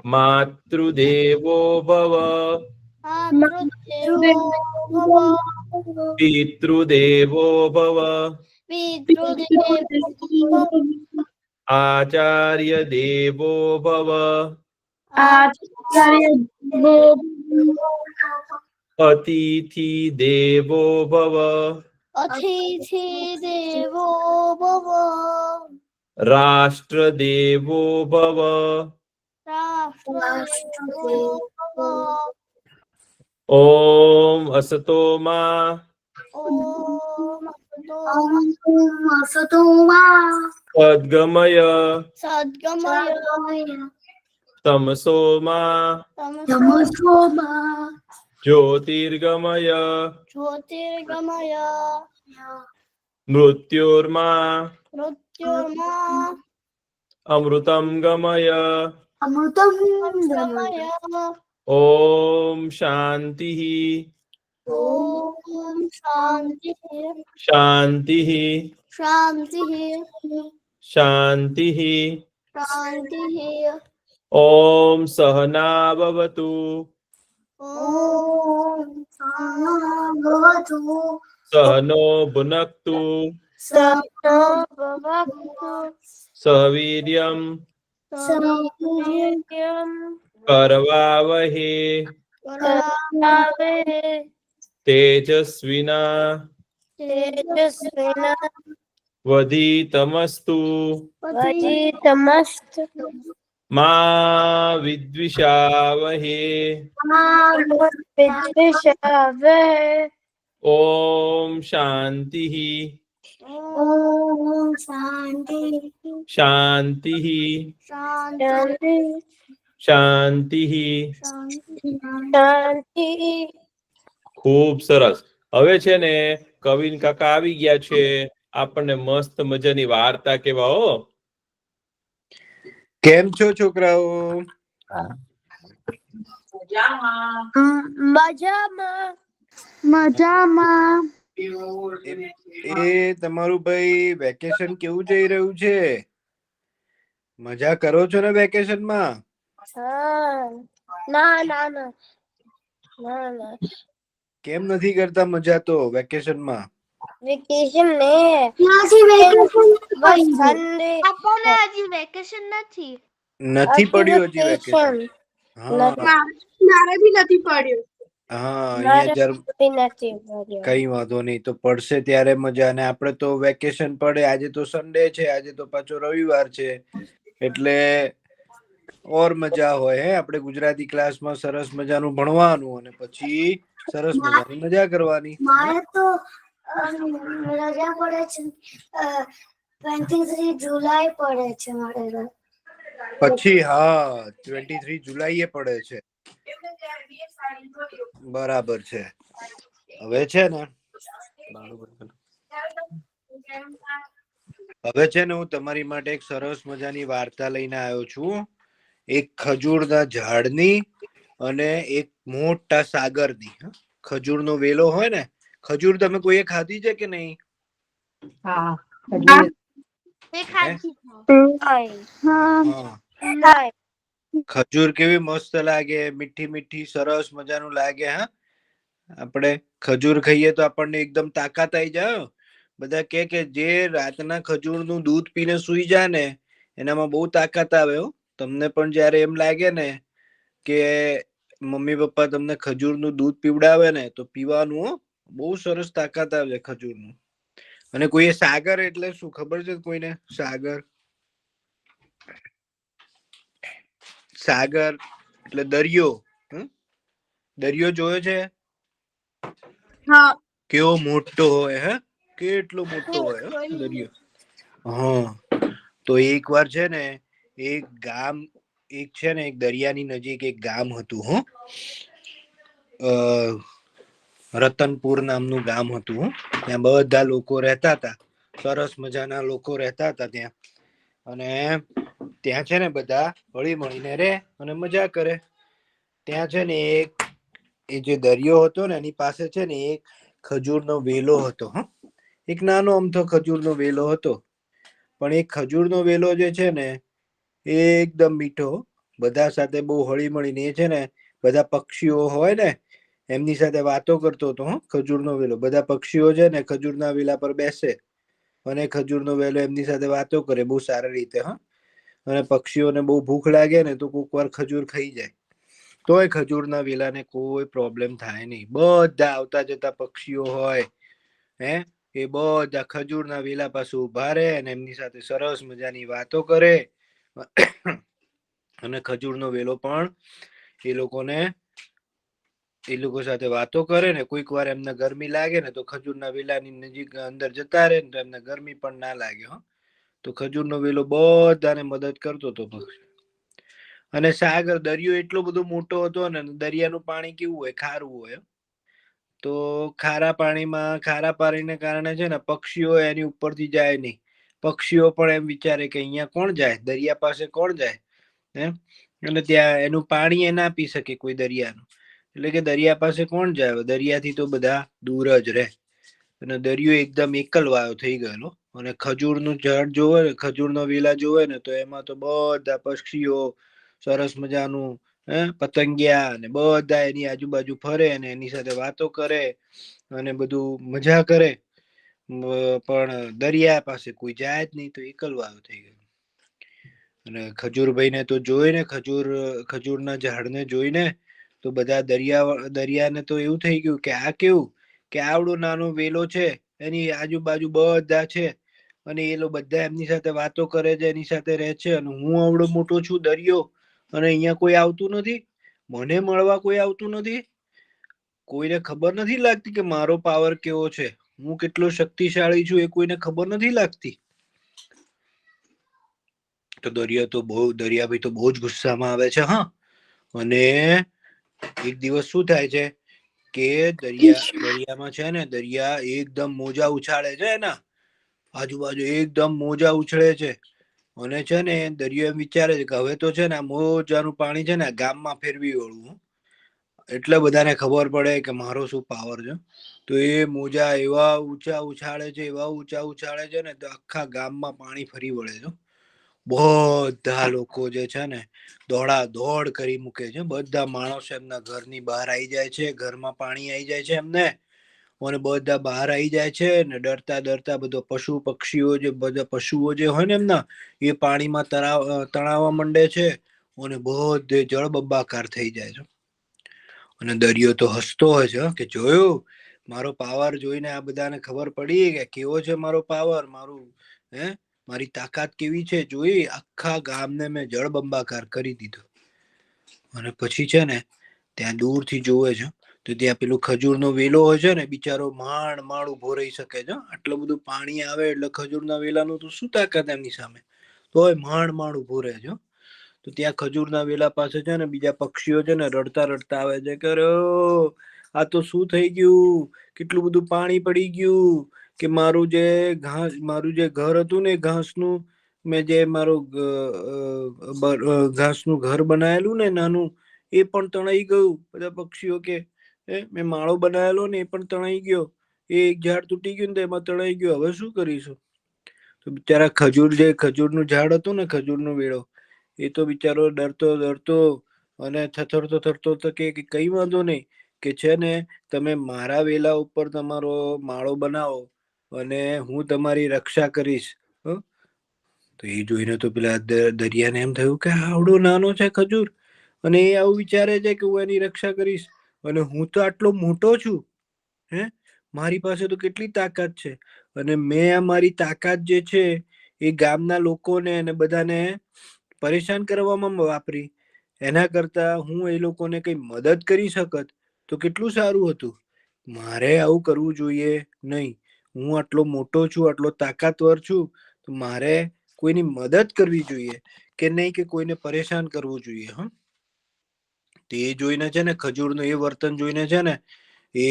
માતૃદેવો ભવ માતૃદેવો ભવ પિતૃદેવો ભવ પિતૃદેવો ભવ આચાર્ય દેવો ભવ આચાર્ય દેવો અતિથિ દેવો ભવ અતિથિ દેવો ભવ રાષ્ટ્ર દેવો ભવ રાષ્ટ્રદેવો ભવ ઓમ અસતો માં ઓમ અસતો મા સદ્ગમય સદ્ગમય તમસો માં તમસો મા જ્યોતિર્ગમય જ્યોતિર્ગમય મૃત્યોર્મા મૃત્યુર્મા અમૃતમ ગમય અમૃતમ ગમય ઓમ શાંતિ ઓમ શાંતિ શાંતિ શાંતિ શાંતિ શાંતિ ઓમ સહના ભવતુ ઓમ સહનાવતુ સહનો ભુનક્તુ સહનો ભવતુ સહવીર્યમ સહવીર્યમ કરવાવહે કરવાવહે તેજસ્વિના તેજસ્વિના વધિતમસ્તુ વધિતમસ્તુ મા વિદ્વિષાવહે વિદ્વિષાવહે ઓમ શાંતિ ઓમ શાંતિ શાંતિ શાંતિ શાંતિ શાંતિ ખૂબ સરસ. હવે છે ને કવિન કાકા આવી ગયા છે, આપણને મસ્ત મજાની વાર્તા કેવા. હો, કેમ છો છોકરાઓ? મજામાં મજામાં. એ તમારું ભાઈ વેકેશન કેવું જઈ રહ્યું છે? મજા કરો છો ને વેકેશન માં? ના ના ના ના. કેમ નથી કરતા મજા તો વેકેશન માં? વેકેશન ને નથી, વેકેશન બસ સન્ડે આપણને હજી વેકેશન નથી. નથી પડ્યું હજી વેકેશન? મારે ભી નથી પડ્યું. હા, અહીંયા કઈ વાંધો નહીં, તો પડશે ત્યારે મજા. અને આપડે તો વેકેશન પડે, આજે તો સન્ડે છે, આજે તો પાછો રવિવાર છે, એટલે ઓર મજા હોય. હે, આપણે ગુજરાતી ક્લાસમાં સરસ મજાનું ભણવાનું અને પછી સરસ મજાની મજા કરવાની. મારે તો રજા પડે છે, 23 જુલાઈ પડે છે મારે. પછી હા, 23 જુલાઈ એ પડે છે. બરાબર છે. હવે છે ને હું તમારી માટે એક સરસ મજાની વાર્તા લઈને આવ્યો છું. એક ખજૂરના ઝાડની અને એક મોટા સાગરની. ખજૂરનો વેલો હોય ને, ખજૂર તમે કોઈએ ખાધી છે કે નહીં? હા, ખજૂર કેવી મસ્ત લાગે, મીઠી મીઠી સરસ મજાનું લાગે. હા, આપણે ખજૂર ખાઈએ તો આપણને એકદમ તાકાત આવી જાય. બધા કે જે રાતના ખજૂરનું દૂધ પીને સુઈ જાય ને, એનામાં બહુ તાકાત આવે. તમને પણ જયારે એમ લાગે ને કે મમ્મી પપ્પા તમને ખજૂરનું દૂધ પીવડાવે ને, તો પીવાનું. બહુ સરસ તાકાત આવે ખજૂરનું. અને કોઈએ સાગર એટલે શું ખબર છે કોઈને? સાગર એટલે દરિયો. દરિયો જોયો છે? હા. કેવો મોટો હોય. હે, કેટલો મોટો હોય દરિયો. હા, તો એક વાર છે ને એક ગામ, એક છે ને એક દરિયાની નજીક એક ગામ હતું. રતનપુર નામનું ગામ હતું. ત્યાં બધા લોકો રહેતા હતા. સરસ મજાના લોકો રહેતા હતા ત્યાં. અને ત્યાં છે ને બધા હળી મળીને રે અને મજા કરે. ત્યાં છે ને એ જે દરિયો હતો ને, એની પાસે છે ને એક ખજૂરનો વેલો હતો. એક નાનો અમથો ખજૂરનો વેલો હતો. પણ એ ખજૂરનો વેલો જે છે ને, એ એકદમ મીઠો, બધા સાથે બહુ હળી મળીને એ છે ને બધા પક્ષીઓ હોય ને એમની સાથે વાતો કરતો હતો. ખજૂરનો વેલો બધા પક્ષીઓ છે ને ખજૂરના વેલા પર બેસે અને ખજૂરનો વેલો એમની સાથે વાતો કરે બહુ સારી રીતે. અને પક્ષીઓને બહુ ભૂખ લાગે ને તો કોક વાર ખજૂર ખાઈ જાય તોય ખજૂરના વેલાને કોઈ પ્રોબ્લેમ થાય નહીં. બધા આવતા જતા પક્ષીઓ હોય એ બધા ખજૂરના વેલા પાસે ઉભા રહે અને એમની સાથે સરસ મજાની વાતો કરે અને ખજૂરનો વેલો પણ એ લોકો સાથે વાતો કરે ને કોઈક વાર એમને ગરમી લાગે ને તો ખજૂરના વેલાની નજીક અંદર જતા રહે ને તો એમને ગરમી પણ ના લાગે. તો ખજૂરનો વેલો બધાને મદદ કરતો હતો. અને સાગર દરિયો એટલો બધો મોટો હતો ને દરિયાનું પાણી કેવું હોય ખારું હોય. તો ખારા પાણીને કારણે છે ને પક્ષીઓ એની ઉપરથી જાય નહીં. પક્ષીઓ પણ એમ વિચારે કે અહીંયા કોણ જાય, દરિયા પાસે કોણ જાય અને ત્યાં એનું પાણી એ ના પી શકે કોઈ દરિયાનું. એટલે કે દરિયા પાસે કોણ જાય, દરિયાથી તો બધા દૂર જ રહે. અને દરિયો એકદમ એકલવાયો થઈ ગયેલો. અને ખજૂરનું ઝાડ જોવે ને ખજૂરના વેલા જોવે ને તો એમાં તો બધા પક્ષીઓ સરસ મજાનું પતંગિયા ને બધા એની આજુબાજુ ફરે અને એની સાથે વાતો કરે અને બધું મજા કરે. પણ દરિયા પાસે કોઈ જાય જ નહીં તો એકલવાયો થઈ ગયો. અને ખજૂરભાઈને તો જોઈને ખજૂરના ઝાડને જોઈને તો બધા દરિયાને તો એવું થઈ ગયું કે આ કેવું કે આવડો નાનો વેલો છે એની આજુબાજુ બધા છે અને એ લોકો બધા એમની સાથે વાતો કરે છે, એની સાથે રહે છે અને હું આવડો મોટો છું દરિયો અને અહીંયા કોઈ આવતું નથી, મને મળવા કોઈ આવતું નથી. કોઈને ખબર નથી લાગતી કે મારો પાવર કેવો છે, હું કેટલો શક્તિશાળી છું એ કોઈને ખબર નથી લાગતી. તો દરિયાભાઈ તો બહુ જ ગુસ્સામાં આવે છે. અને એક દિવસ શું થાય છે કે દરિયામાં છે ને દરિયા એકદમ મોજા ઉછાળે છે એના આજુબાજુ એકદમ મોજા ઉછળે છે. અને છે ને દરિયો એમ વિચારે છે કે હવે તો છે ને આ મોજાનું પાણી છે ને ગામમાં ફેરવી વળવું. એટલે બધાને ખબર પડે કે મારો શું પાવર છે. તો એ મોજા એવા ઊંચા ઉછાળે છે ને તો આખા ગામમાં પાણી ફરી વળે છે. બધા લોકો જે છે ને દોડા દોડ કરી મૂકે છે. બધા માણસો એમના ઘરની બહાર આવી જાય છે, ઘરમાં પાણી આવી જાય છે એમને અને બધા બહાર આવી જાય છે ને ડરતા બધા પશુ પક્ષીઓ જે બધા પશુઓ જે હોય ને એમના એ પાણીમાં તણાવવા માંડે છે અને બધે જળબંબાકાર થઈ જાય છે. અને દરિયો તો હસતો હોય છે કે જોયું મારો પાવર જોઈને આ બધાને ખબર પડી કે કેવો છે મારો પાવર, મારી તાકાત કેવી છે જોઈ, આખા ગામને મેં જળબંબાકાર કરી દીધો. અને પછી છે ને ત્યાં દૂરથી જોવે છે તો ત્યાં પેલું ખજૂરનો વેલો હોય છે ને બિચારો માંડ ઉભો રહી શકે છે. આટલું બધું પાણી આવે એટલે ખજૂરના વેલાનું તો શું તાકાત એમની સામે, તોય માંડ ઉભો રહે છે. તો ત્યાં ખજૂરના વેલા પાસે છે ને બીજા પક્ષીઓ છે ને રડતા આવે છે કે આ તો શું થઈ ગયું, કેટલું બધું પાણી પડી ગયું કે મારું જે ઘર હતું ને ઘાસનું, મેં જે મારું ઘાસનું ઘર બનાયેલું ને નાનું એ પણ તણાઈ ગયું. બધા પક્ષીઓ કે મેં માળો બનાવેલો ને એ પણ તણાઈ ગયો, એ એક ઝાડ તૂટી ગયું ને તો એમાં તણાઈ ગયો, હવે શું કરીશું. તો બિચારા ખજૂરનું ઝાડ હતું ને ખજૂરનો વેલો એ તો બિચારો ડરતો અને થરથરતો કે કઈ વાંધો નહીં કે છે ને તમે મારા વેલા ઉપર તમારો માળો બનાવો અને હું તમારી રક્ષા કરીશ. તો એ જોઈને તો પેલા દરિયાને એમ થયું કે આવડો નાનો છે ખજૂર અને એ આવું વિચારે છે કે હું એની રક્ષા કરીશ અને હું તો આટલો મોટો છું, મારી પાસે તો કેટલી તાકાત છે અને મેં મારી તાકાત જે છે એ ગામના લોકોને અને બધાને પરેશાન કરવામાં વાપરી. એના કરતા હું એ લોકોને કઈ મદદ કરી શકત તો કેટલું સારું હતું. મારે આવું કરવું જોઈએ નહીં. હું આટલો મોટો છું, આટલો તાકાતવર છું, તો મારે કોઈની મદદ કરવી જોઈએ કે નહીં કે કોઈને પરેશાન કરવું જોઈએ. તે જોઈને છે ને ખજૂરનું એ વર્તન જોઈને છે ને એ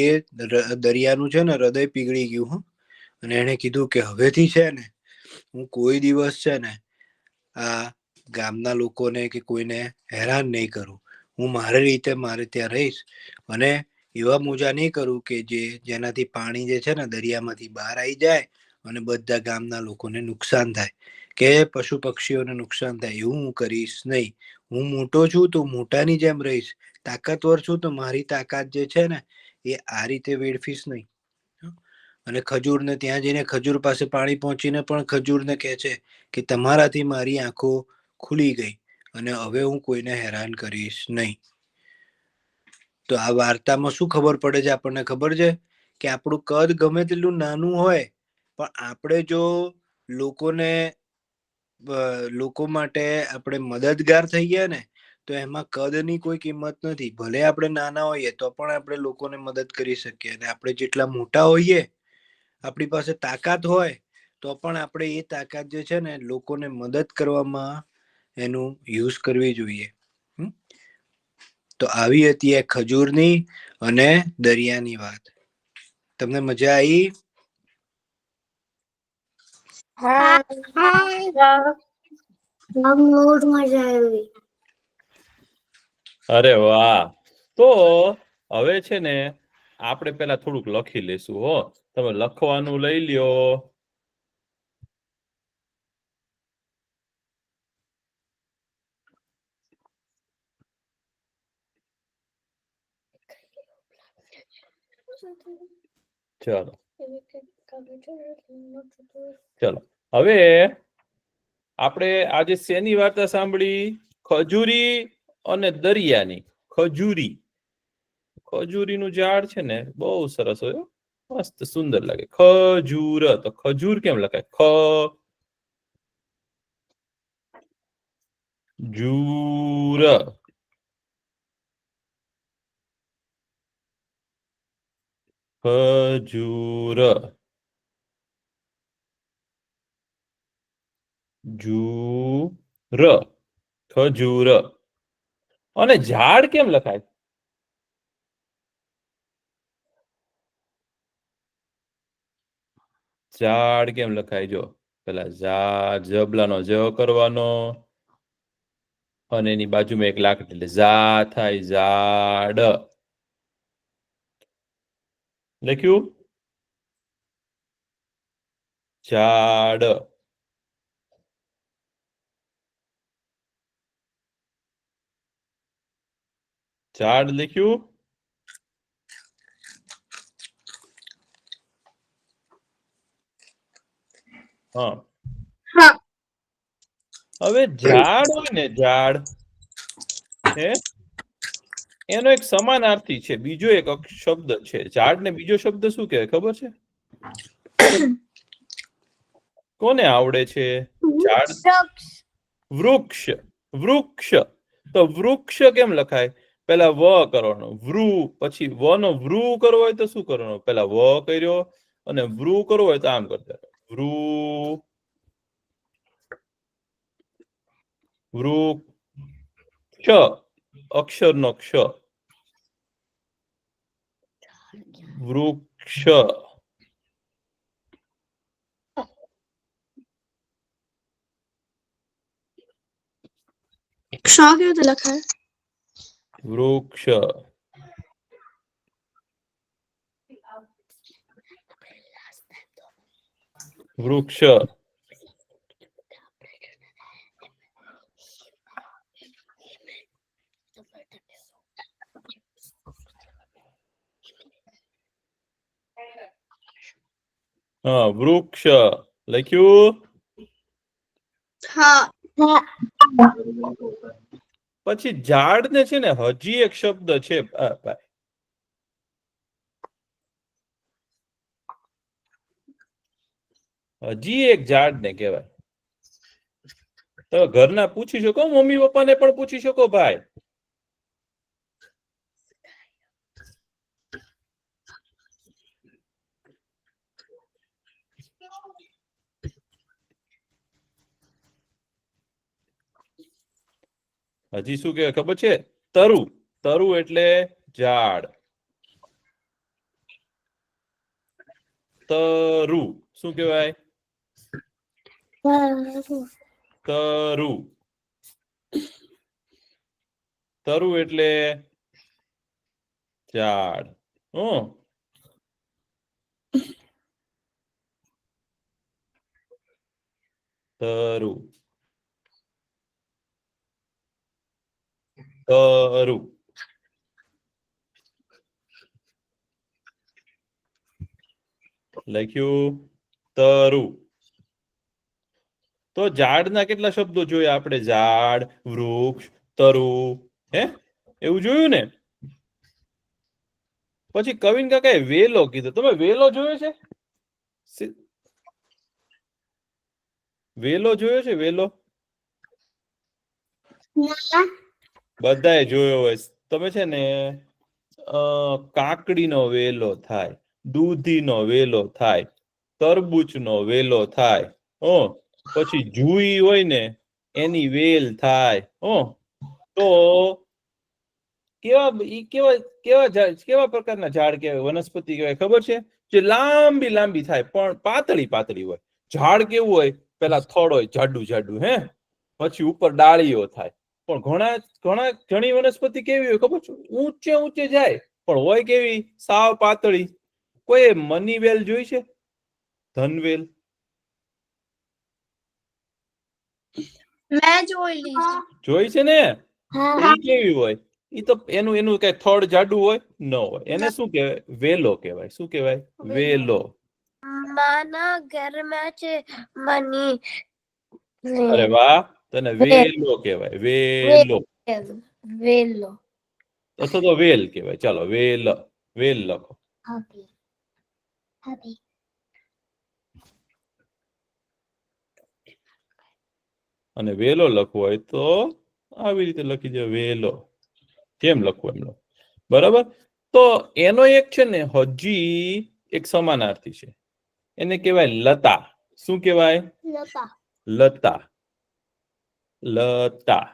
દરિયાનું છે ને હૃદય પીગળી ગયું. અને એને કીધું કે હવેથી છે ને હું કોઈ દિવસ છે ને આ ગામના લોકોને કે કોઈને હેરાન નહીં કરું. હું મારી રીતે મારે ત્યાં રહીશ અને એવા મોજા નહીં કરું કે જેનાથી પાણી જે છે ને દરિયામાંથી બહાર આવી જાય અને બધા ગામના લોકોને નુકસાન થાય કે પશુ પક્ષીઓને નુકસાન થાય, એવું હું કરીશ નહીં. હું મોટો છું તો મોટાની જેમ રહીશ, તાકાતવર છું તો મારી તાકાત જે છે ને એ આ રીતે વેડફીશ નહીં. અને ખજૂરને ત્યાં જઈને ખજૂર પાસે પાણી પહોંચીને પણ ખજૂરને કહે છે કે તમારાથી મારી આંખો ખુલી ગઈ અને હવે હું કોઈને હેરાન કરીશ નહીં. તો આ વાર્તામાં શું ખબર પડે છે આપણને? ખબર છે કે આપણું કદ ગમે તેટલું નાનું હોય, પણ આપણે જો લોકો માટે આપણે મદદગાર થઈ ગયા ને, તો એમાં કદની કોઈ કિંમત નથી. ભલે આપણે નાના હોઈએ તો પણ આપણે લોકોને મદદ કરી શકીએ. અને આપણે જેટલા મોટા હોઈએ, આપણી પાસે તાકાત હોય, તો પણ આપણે એ તાકાત જે છે ને લોકોને મદદ કરવામાં એનું યુઝ કરવી જોઈએ. તો આવી હતી એ ખજૂરની અને દરિયાની વાત. તમને મજા આવી? અરે વાહ! તો હવે છે ને આપણે પેલા થોડુંક લખી લેશું. હો, તમે લખવાનું લઈ લ્યો. ચલો ચલો, હવે આપણે આજે શેની વાર્તા સાંભળી? ખજૂરી અને દરિયાની. ખજૂરીનું ઝાડ છે ને બહુ સરસ હોય, મસ્ત સુંદર લાગે. ખજૂર. તો ખજૂર કેમ લખાય? ખજૂર. ખજૂર. જૂર. ખજૂર. અને ઝાડ કેમ લખાય? ઝાડ કેમ લખાય? જો પેલા જબલાનો જ કરવાનો અને એની બાજુમાં એક લાકડી એટલે ઝા થાય, ઝાડ. લખ્યું? ઝાડ. ઝાડ લખ્યું? હા. હવે ઝાડ હોય ને, ઝાડ એનો એક સમાનાર્થી છે, બીજો એક શબ્દ છે. ઝાડ ને બીજો શબ્દ શું કહેવાય ખબર છે? કોને આવડે છે? ઝાડ. વૃક્ષ. વૃક્ષ. તો વૃક્ષ કેમ લખાય? પેલા વ કરવાનો, વૃ, પછી વ નો વૃ કરવો હોય તો શું કરવાનું? પેલા વ કર્યો અને વૃ કરવો હોય તો આમ કરતા વૃક્ષ. અક્ષર નો ક્ષ. વૃક્ષ. ક્ષ કેવી રીતે લખાય? વૃક્ષ. વૃક્ષ. હા, વૃક્ષ લખ્યું? હા. પછી ઝાડ ને છે ને હજી એક શબ્દ છે, હજી એક ઝાડ ને કહેવાય. તમે ઘરના પૂછી શકો, મમ્મી પપ્પાને પણ પૂછી શકો ભાઈ. હજી શું કહેવાય ખબર છે? તરુ. તરુ એટલે ઝાડ. તરુ શું કહેવાય? તરુ. તરુ એટલે ઝાડ. તરુ. તરુ. લખ્યું તરુ. તો ઝાડના કેટલા શબ્દો જોયા આપણે? ઝાડ, વૃક્ષ, તરુ, હે એવું જોયું ને? પછી કવિન કાકાએ વેલો કીધો. તમે વેલો જોયો છે? વેલો જોયો છે? વેલો બધાએ જોયો હોય. તમે છે ને કાકડીનો વેલો થાય, દૂધીનો વેલો થાય, તરબૂચનો વેલો થાય, પછી જુઈ હોય ને એની વેલ થાય. તો કેવા પ્રકારના ઝાડ કહેવાય, વનસ્પતિ કહેવાય ખબર છે? જે લાંબી લાંબી થાય પણ પાતળી પાતળી હોય. ઝાડ કેવું હોય? પેલા થડ હોય જાડું જાડું, હે પછી ઉપર ડાળીઓ થાય. પણ ઘણી વનસ્પતિ કેવી હોય ખબર છે? ઊંચે ઊંચે જાય પણ હોય કેવી? સાવ પાતળી. કોઈ મની વેલ જોઈ છે? ધનવેલ જોઈ છે ને? કેવી હોય? ઈ તો એનું કઈ થડ જાડું હોય ન હોય. એને શું કહેવાય? વેલો કહેવાય. શું કહેવાય? વેલો. માના ઘરમાં છે મની. અરે વાહ, તને વેલો કહેવાય. વેલો વેલો અથવા તો વેલ કહેવાય. ચાલો વેલ, વેલ લખો. અને વેલો લખવો હોય તો આવી રીતે લખી દો, વેલો. કેમ લખવું એમનો, બરાબર? તો એનો એક છે ને હજી એક સમાનાર્થી છે, એને કહેવાય લતા. શું કહેવાય? લતા. લતા.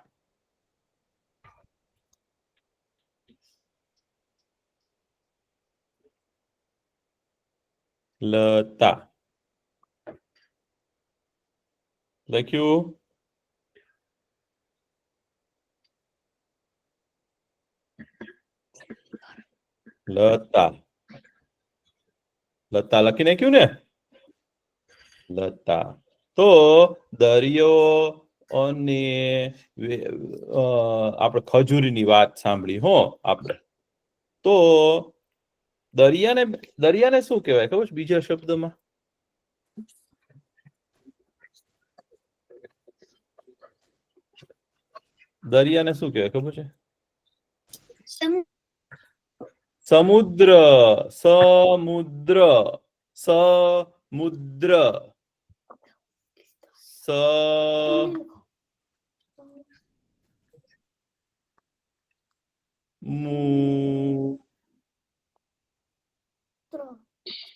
લતા લખ્યું? લતા. લતા લખી નાખ્યું ને? લતા. તો દરિયો અને આપણે ખજૂરીની વાત સાંભળી આપણે. તો દરિયાને શું કહેવાય ખબર છે બીજા શબ્દમાં? દરિયાને શું કહેવાય ખબર છે? સમુદ્ર. સમુદ્ર. સમુદ્ર.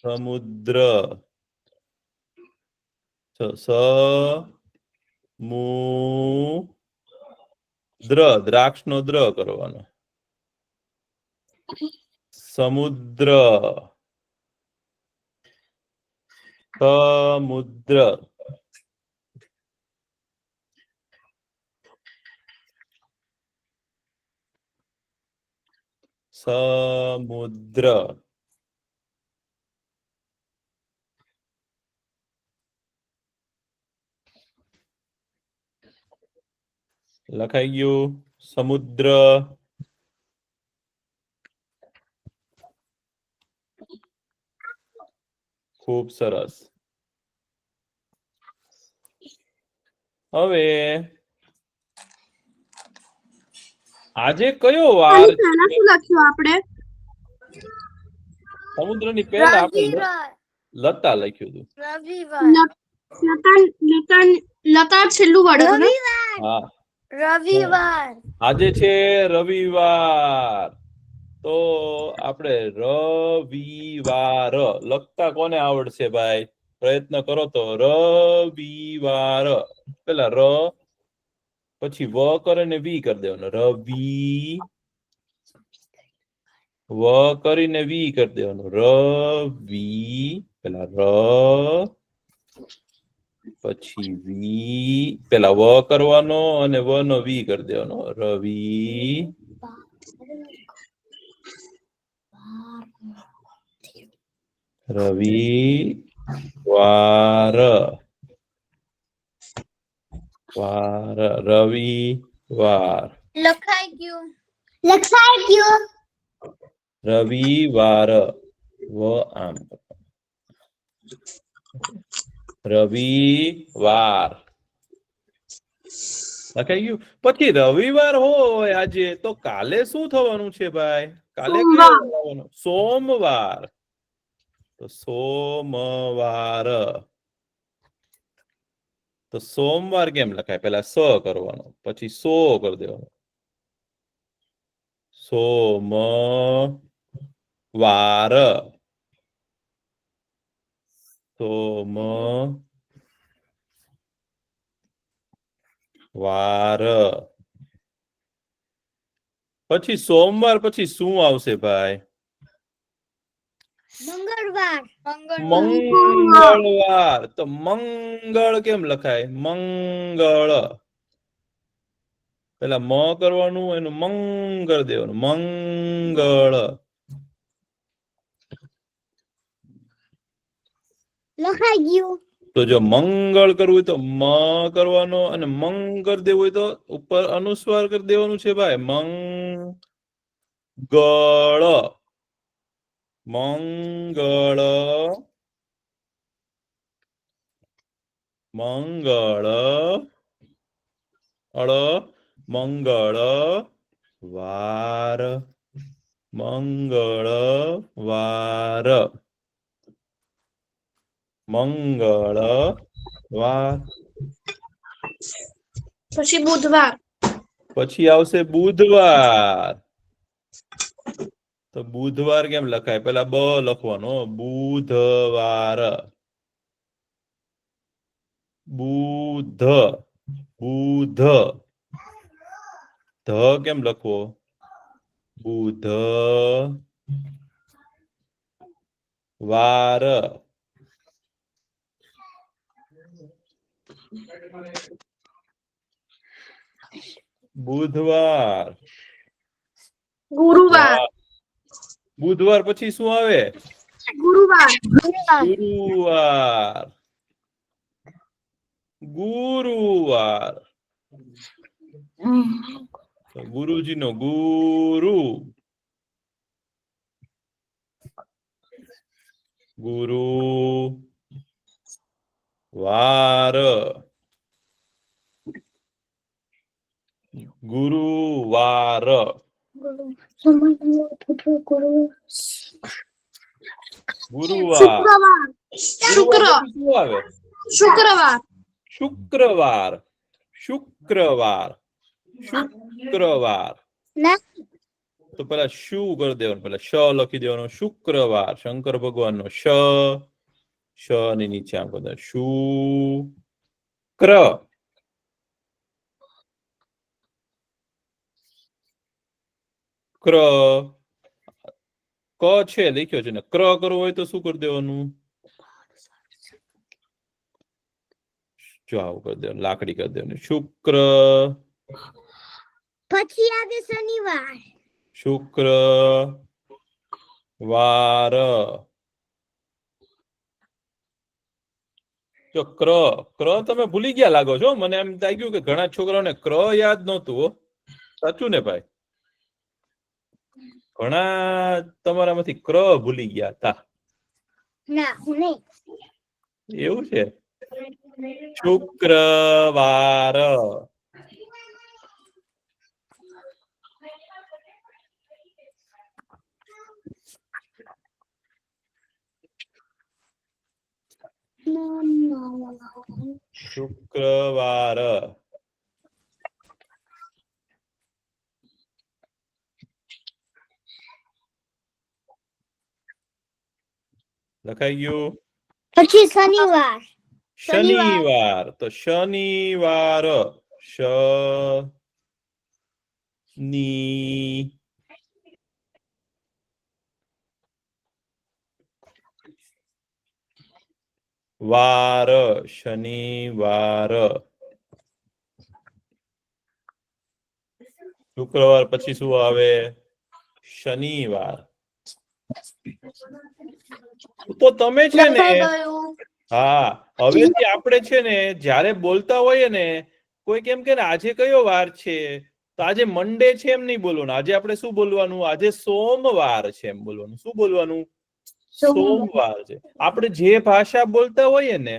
સમુદ્ર. દ્રાક્ષ નો દ્ર કરવાનો. સમુદ્ર. સમુદ્ર. સમુદ્ર. લખાઈ ગયું? સમુદ્ર. ખૂબ સરસ. હવે આજે કયો વાર? શું લખ્યું આપણે? સમુદ્રની પહેલા આપણે લતા લખ્યું હતું. લતા છેલ્લું વર્ડ હતું ને? હા, રવિવાર. આજે છે રવિવાર. તો આપણે રવિવાર લખતા કોને આવડશે ભાઈ? પ્રયત્ન કરો તો. રવિવાર પેલા ર પછી વ કરે ને વી કરી દેવાનો. રવિ. વ કરીને વી કરી દેવાનો. રવિ. પેલા ર પછી વી, પેલા વ કરવાનો અને વ નો વી કરી દેવાનો. રવિ. રવિવાર. વાર. રવિવાર. લખાઈ ગયું રવિવાર વ આમ રવિવાર લખાઈ ગયું. પછી રવિવાર હોય આજે તો કાલે શું થવાનું છે ભાઈ? કાલે કયો થવાનો? સોમવાર. તો સોમવાર. તો સોમવાર કેમ લખાય? પેલા સ કરવાનો, પછી સો કરી દેવાનો. સોમવાર. સોમવાર. પછી સોમવાર પછી શું આવશે ભાઈ? મંગળવાર. તો મંગળ કેમ લખાય? મંગળ. પેલા મ કરવાનું, એનું મંગ કરી દેવાનું. મંગળ. લખાઈ ગયું. તો જો મંગળ કરવું હોય તો મ કરવાનો, અને મંગ કરી દેવું હોય તો ઉપર અનુસ્વાર કરી દેવાનું છે ભાઈ. મંગળ. મંગળ. મંગળ. મંગળ વાર. મંગળવાર. મંગળવાર. પછી બુધવાર. પછી આવશે બુધવાર. તો બુધવાર કેમ લખાય? પેલા બ લખવાનો. બુધવાર. બુધ. બુધ. ધ કેમ લખવો? બુધ વાર. બુધવાર. ગુરુવાર. બુધવાર પછી શું આવે? ગુરુવાર. ગુરુવાર. ગુરુવાર. ગુરુજીનો ગુરુ. ગુરુવાર. ગુરુવાર. ગુરુવાર. શુક્રવાર. શું આવે? શુક્રવાર. શુક્રવાર. શુક્રવાર. શુક્રવાર. તો પેલા શું કરી દેવાનું? પેલા શ લખી દેવાનો. શુક્રવાર. શંકર ભગવાન નો શ. શ ની નીચે આમ બધા શુક્ર. ક્ર. ક છે લખ્યો છે ને. ક્ર કરવો હોય તો શું કરી દેવાનું? જો આવું કરી દેવાનું. લાકડી કરી દેવાની. શુક્ર. પછી આવે શનિવાર. શુક્રવાર. જો ક્ર. ક્ર તમે ભૂલી ગયા લાગો છો. મને એમ લાગ્યું કે ઘણા છોકરાઓને ક્ર યાદ નહોતું. હો, સાચું ને ભાઈ? ઘણા તમારામાંથી ક્ર ભૂલી ગયા હતા. ના, હું નહીં. એવું છે? શુક્રવાર. શુક્રવાર. લખાઈ ગયું. પછી શનિવાર. શનિવાર. તો શનિવાર. શનિ. વાર. શનિવાર. શુક્રવાર પછી શું આવે? શનિવાર. તો તમે છે ને, હા, હવેથી આપણે છે ને જયારે બોલતા હોઈએ ને, કોઈ કેમ કે આજે કયો વાર છે, તો આજે મંડે છે એમ નહીં બોલવાનું, આજે આપણે શું બોલવાનું, આજે સોમવાર છે એમ બોલવાનું. શું બોલવાનું? સોમવાર છે. આપણે જે ભાષા બોલતા હોઈએ ને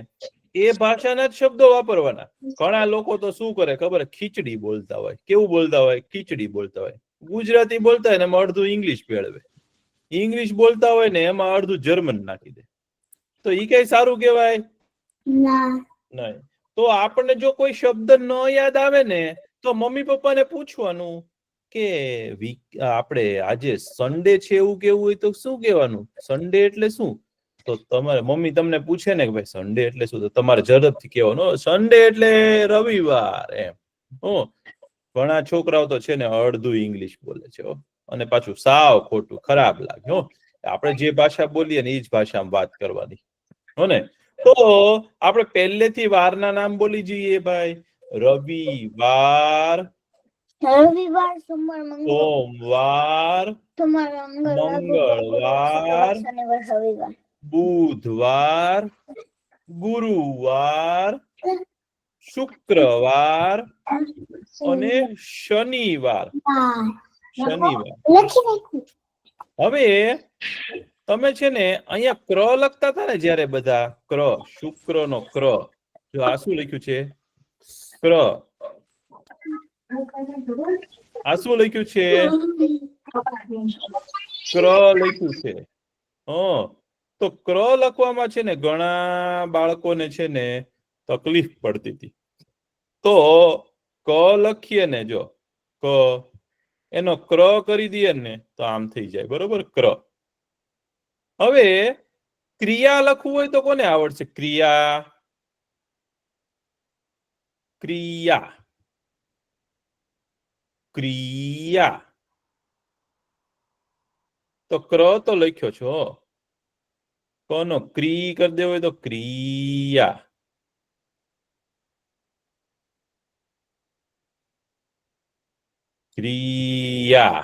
એ ભાષાના જ શબ્દો વાપરવાના. ઘણા લોકો તો શું કરે ખબર, ખીચડી બોલતા હોય. કેવું બોલતા હોય? ખીચડી બોલતા હોય. ગુજરાતી બોલતા હોય ને એમાં અડધું ઇંગ્લિશ ભેળવે. ઇંગ્લિશ બોલતા હોય ને એમાં અડધું જર્મન નાખી દે. તો ઈ કઈ સારું કહેવાય? નહીં. તો આપણને જો કોઈ શબ્દ ન યાદ આવે ને તો મમ્મી પપ્પાને પૂછવાનું કે આપણે આજે સન્ડે છે એવું કેવું હોય તો શું કહેવાનું? સન્ડે એટલે શું? તો તમારે મમ્મી તમને પૂછે ને કે ભાઈ સન્ડે એટલે શું, તો તમારે ઝડપથી કહેવાનું સન્ડે એટલે રવિવાર એમ. ઘણા છોકરાઓ તો છે ને અડધું ઇંગ્લિશ બોલે છે અને પાછું સાવ ખોટું, ખરાબ લાગે. આપણે જે ભાષા બોલીએ ને એ જ ભાષામાં વાત કરવાની હો ને. તો આપણે પહેલેથી વારના નામ બોલી જઈએ ભાઈ. રવિવાર, રવિવાર, સોમવાર, મંગળવાર, સોમવાર, મંગળવાર, શનિવાર, રવિવાર, બુધવાર, ગુરુવાર, શુક્રવાર અને શનિવાર. હવે તમે છે ને અહીંયા ક્ર લખતા હતા ને જયારે બધા, ક્ર, શુક્ર નો ક્ર, જો આ શું લખ્યું છે? ક્ર. આ શું લખ્યું છે? ક્ર લખ્યું છે. તો ક્ર લખવામાં છે ને ઘણા બાળકોને છે ને તકલીફ પડતી હતી. તો ક લખીએ ને, જો ક એનો ક્ર કરી દઈએ ને તો આમ થઈ જાય, બરોબર? ક્ર. હવે ક્રિયા લખવું હોય તો કોને આવડશે? ક્રિયા, ક્રિયા, ક્રિયા. તો ક્ર તો લખ્યો છો, કોનો ક્રી કરી દેવો હોય તો ક્રિયા. ક્રિયા.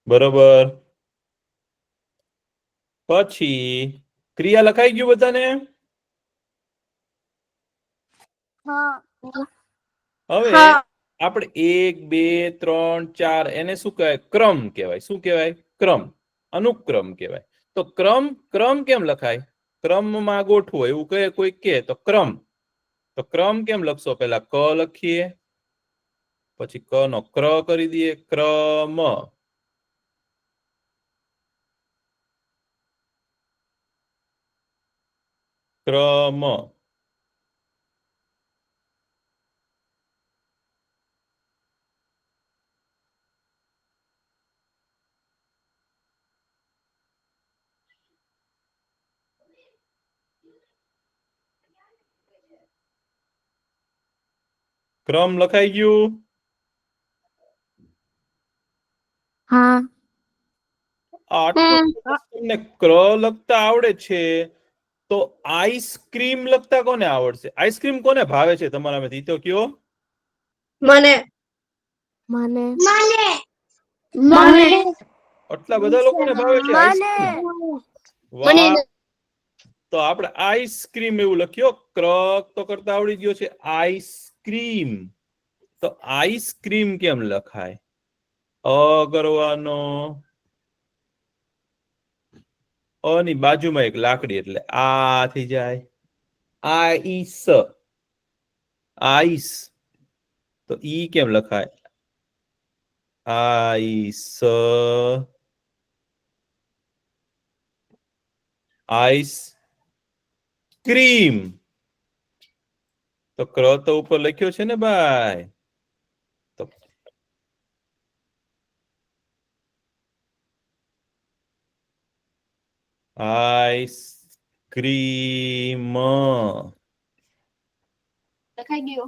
બરોબર. પછી ક્રિયા લખાઈ ગયું બધાને? હવે આપણે 1 2 3 4 એને શું કહેવાય? ક્રમ કહેવાય. શું કહેવાય? ક્રમ, અનુક્રમ કહેવાય. તો ક્રમ, ક્રમ કેમ લખાય? ક્રમમાં ગોઠવો એવું કહે કોઈ કે તો ક્રમ. તો ક્રમ કેમ લખશો? પહેલા ક લખીએ, પછી ક નો ક્ર કરી દઈએ, ક્રમ. ક્રમ. ક્રમ લખાઈ ગયું? તમને ક્ર લખતા આવડે છે તો આઈસ્ક્રીમ લખતા કોને આવડશે? આઈસ્ક્રીમ કોને ભાવે છે તમારામાંથી? તો કયો. મને આટલા બધા લોકોને ભાવે છે આઈસ્ક્રીમ? વાહ. તો આપણે આઈસ્ક્રીમ એવું લખ્યો. ક્ર તો કરતા આવડી ગયો છે. આઈસ્ક્રીમ. તો આઈસ્ક્રીમ કેમ લખાય? અ કરવાનો, અ ની બાજુમાં એક લાકડી એટલે આ થઈ જાય. Ice, ice. તો ઈ કેમ લખાય? Ice, ice cream. તો ક્ર તો ઉપર લખ્યો છે ને ભાઈ. તો આઈસ્ક્રીમ લખાઈ ગયો.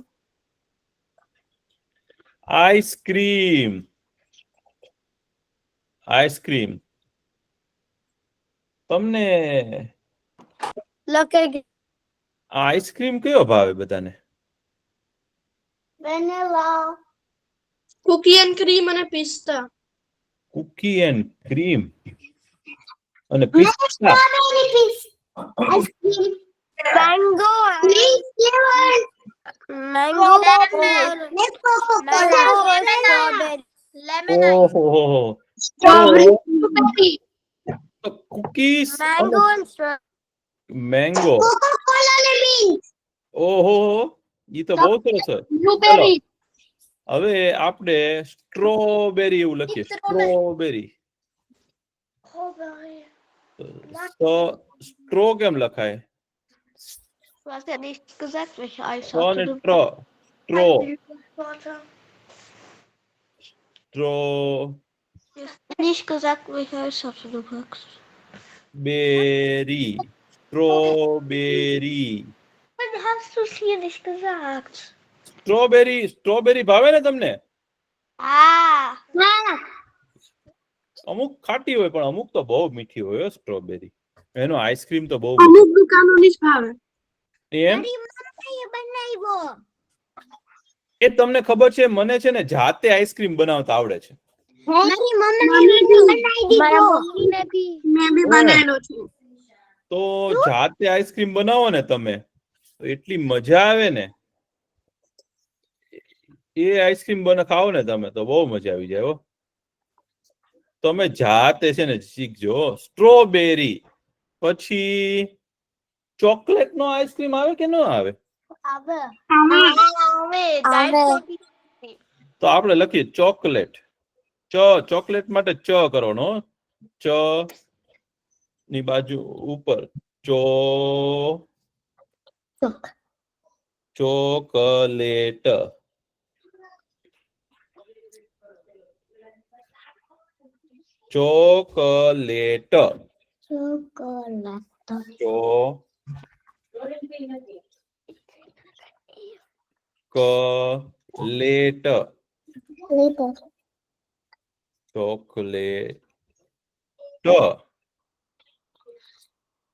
Ice cream, ice cream. તમને લખાઈ ગયું. આઈસ્ક્રીમ કયો ભાવે બધાને? વેનીલા, કુકી એન્ડ ક્રીમ અને પિસ્તા. Cookie and cream. અને પિસ્તા Mango. Mango. Mango. ઓહો Strawberry. Blueberry. Cookies Mango and strawberry. Mango ઓહો ઈ તો બહુ સરસ છે Blueberry. હવે આપણે સ્ટ્રોબેરી એવું લખીએ સ્ટ્રોબેરી તો સ્ટ્રો કેમ લખાય Was ja nicht gesagt, welche Eis straw ને ટ્રો ટ્રો straw Nicht gesagt, welche Eissorte du magst. Berry strawberry Wann hast du es hier nicht gesagt? Strawberry ભાવે ને તમને Ah. અમુક ખાટી હોય પણ અમુક તો બહુ મીઠી હોય હો સ્ટ્રોબેરી એનો આઈસ્ક્રીમ તો બહુ અમુક દુકાનોની જ ભાવે. એમ મમ્મીએ બનાવ્યો. એ તમને ખબર છે મને છે ને જાતે આઈસ્ક્રીમ બનાવતા આવડે છે મારી મમ્મીએ બનાવી દીધો. મારા મમ્મીને બી. મેં બી બનાવેલો છે. તો જાતે આઈસ્ક્રીમ બનાવો ને તમે તો એટલી મજા આવે ને એ આઈસ્ક્રીમ ખાઓ ને તમે તો બહુ મજા આવી જાય હો તમે જાતે છે ને શીખજો સ્ટ્રોબેરી પછી ચોકલેટ નો આઈસ્ક્રીમ આવે કે ન આવે આવે. તો આપણે લખીએ ચોકલેટ ચોકલેટ માટે ચ કરવાનો ચ ની બાજુ ઉપર chocolate chocolate chocolate chocolate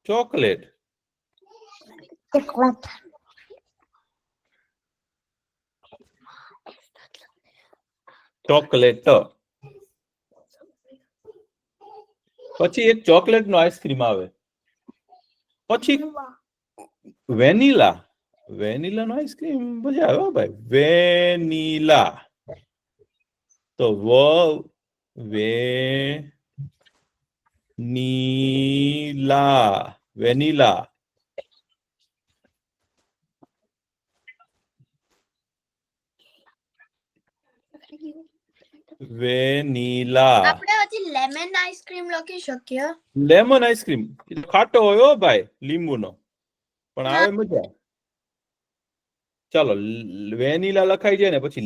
chocolate chocolate પછી એક ચોકલેટ નો આઈસ્ક્રીમ આવે પછી વેનીલા નો આઈસ્ક્રીમ મજા આવે ભાઈ વેનીલા તો વેનીલા આપણે હજી લેમન આઈસ્ક્રીમ લખી શકીએ લેમન આઈસ્ક્રીમ ખાટો હોય હો ભાઈ લીંબુનો પણ આવે મજા ચાલો વેનીલા લખાઈ જાય ને પછી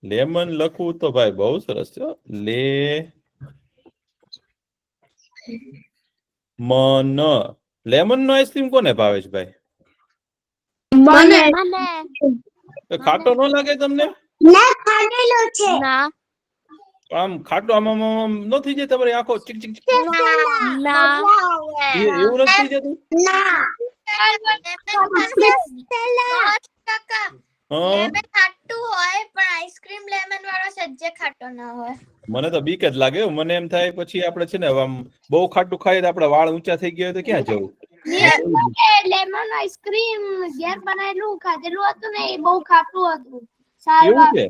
લેમન લખવું તો ભાઈ બહુ સરસ છે લેમન નો આઈસ્ક્રીમ કોને ભાવે છે ભાઈ મને ખાટો ન લાગે તમને ના આમ ખાટો આમ ન થઈ જાય તમારી આંખો ચીક ચીક ના એવું નથી થઈ જતું ખાટું હોય પણ આઈસ્ક્રીમ લેમન વાળો સજ્જે ખાટો ના હોય મને તો બીક જ લાગે મને એમ થાય પછી આપણે છે ને આમ બહુ ખાટું ખાઈએ તો આપણા વાળ ઊંચા થઈ ગયા હોય તો ક્યાં જવું લેમન આઈસ્ક્રીમ ઘેર બનાવેલું ખાધેલું હતું ને એ બહુ ખાટું હતું એવું છે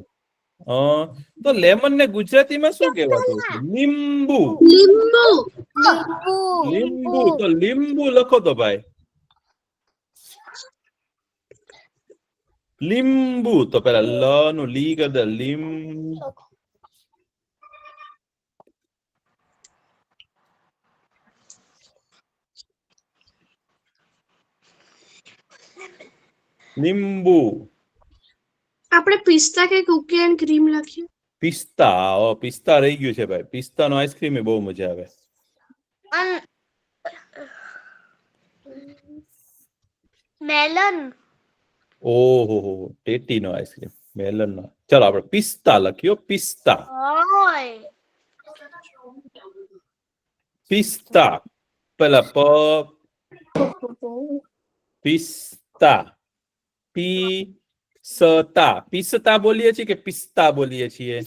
તો લેમન ને ગુજરાતીમાં શું કહેવાતું હશે લીંબુ તો લીંબુ લખો તો ભાઈ લીંબુ તો પેલા લ નું લી કર દે લીંબુ આપણે પિસ્તા કે કુકી એન્ડ ક્રીમ લખીએ પિસ્તા રહી ગયું છે ભાઈ પિસ્તા નો આઈસ્ક્રીમ એ બહુ મજા આવે મેલન ઓહો ટેટી નો આઈસ્ક્રીમ મેલન નો ચાલો આપણે પિસ્તા લખ્યો પિસ્તા પેલા પિસ્તા સતા. પિસ્તા બોલીએ છીએ કે પિસ્તા બોલીએ છીએ?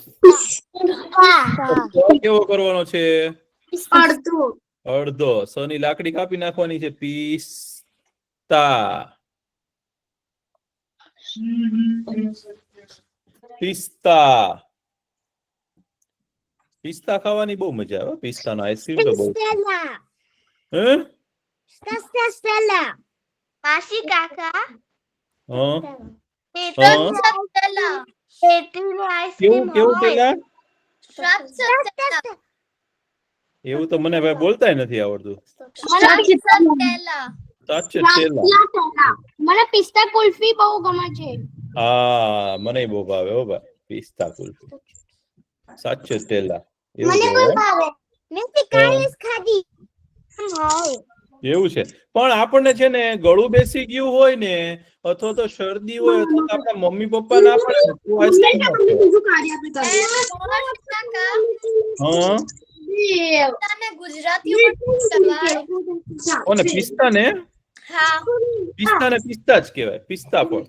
કેવો કરવાનો છે? અડધો. સ ની લાકડી કાપી નાખવાની છે. પિસ્તા. પિસ્તા. પિસ્તા ખાવાની બહુ મજા આવે. પિસ્તાનો આઈસ્ક્રીમ તો બહુ. હે? માસી કાકા હા. કેવું કેવું પેલા? એવું તો મને ભાઈ બોલતાય નથી આવડતું. મને પિસ્તા કુલ્ફી બહુ ગમે છે. હા, મને બહુ ભાવે હો ભાઈ. પિસ્તા કુલ્ફી. સાચેતેલા. એવું છે. પણ આપણને છે ને ગળું બેસી ગયું હોય ને, અથવા તો શરદી હોય, અથવા તો આપણા મમ્મી પપ્પા ના પડે ને, તો આઈસ્ક્રીમ પિસ્તા ને પિસ્તા જ કહેવાય. પિસ્તા પણ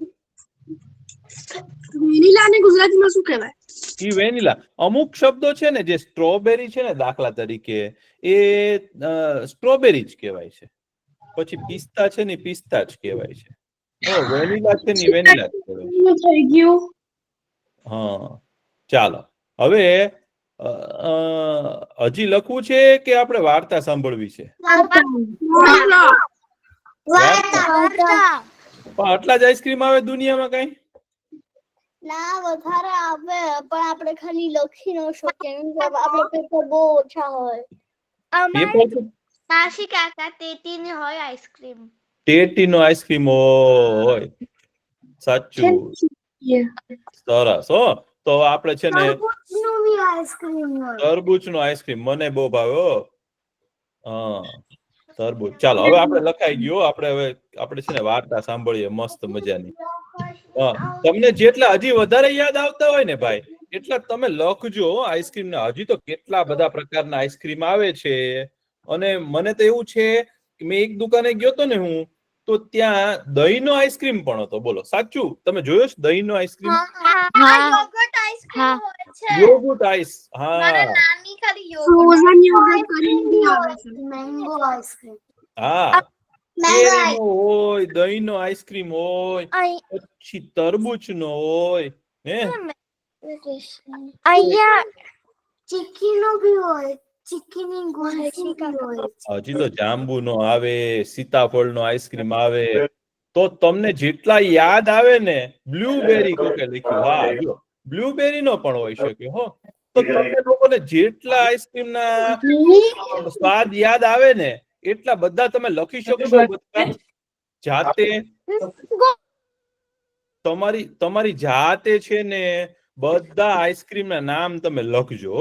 વેનીલા ને ગુજરાતીમાં શું કહેવાય? ઈ વેનીલા. અમુક શબ્દો છે ને જે સ્ટ્રોબેરી છે ને, દાખલા તરીકે એ સ્ટ્રોબેરી જ કહેવાય છે. પછી પિસ્તા છે ને પિસ્તા જ કહેવાય છે. વેનીલા છે ને વેનીલા જ કહેવાય થઈ ગયું. હા, ચાલો હવે હજી લખવું છે કે આપણે વાર્તા સાંભળવી છે? પણ આટલા જ આઈસ્ક્રીમ આવે દુનિયામાં કઈ? ના, વધારે આવે પણ આપણે ખાલી લખી ન શકીએ. આપણા પેપર બહુ ઓછા હોય. માસી કાકા તેતીની હોય આઈસ્ક્રીમ. ટેટીનો આઈસ્ક્રીમ હોય. સાચું. સરસ હો. તો આપણે છે ને તરબૂચનો આઈસ્ક્રીમ મને બહુ ભાવે. હા, તરબૂચ. ચાલો હવે આપણે લખાઈ ગયો. આપણે છે ને વાર્તા સાંભળીએ મસ્ત મજાની. તમને જેટલા હજી વધારે યાદ આવતા હોય ને ભાઈ, એટલા તમે લખજો આઈસ્ક્રીમ ના. હજી તો કેટલા બધા પ્રકારના આઈસ્ક્રીમ આવે છે. અને મને તો એવું છે કે મેં એક દુકાને ગયો તો ને હું, તો ત્યાં દહીંનો આઈસ્ક્રીમ પણ હતો. બોલો સાચું? તમે જોયો છે દહીંનો આઈસ્ક્રીમ? Yoghurt ice. હા, હા. કેરીનો હોય, દહીંનો આઈસ્ક્રીમ હોય, પછી તરબૂચનો હોય. હે, અહીંયા ચીકીનો ભી હોય. ચીકીની ગુલ્ફી હોય. હજી તો જાંબુનો આવે, સીતાફળનો આઈસ્ક્રીમ આવે. તો તમને જેટલા યાદ આવે ને, બ્લુબેરી કોકે લખ્યું. હા, જો બ્લુબેરી નો પણ હોઈ શકે હો. તો તમને લોકોને જેટલા આઈસ્ક્રીમ ના સ્વાદ યાદ આવે ને, એટલા બધા તમે લખી શકશો. બધા જાતે તમારી જાતે છે ને બધા આઈસ્ક્રીમ ના નામ તમે લખજો.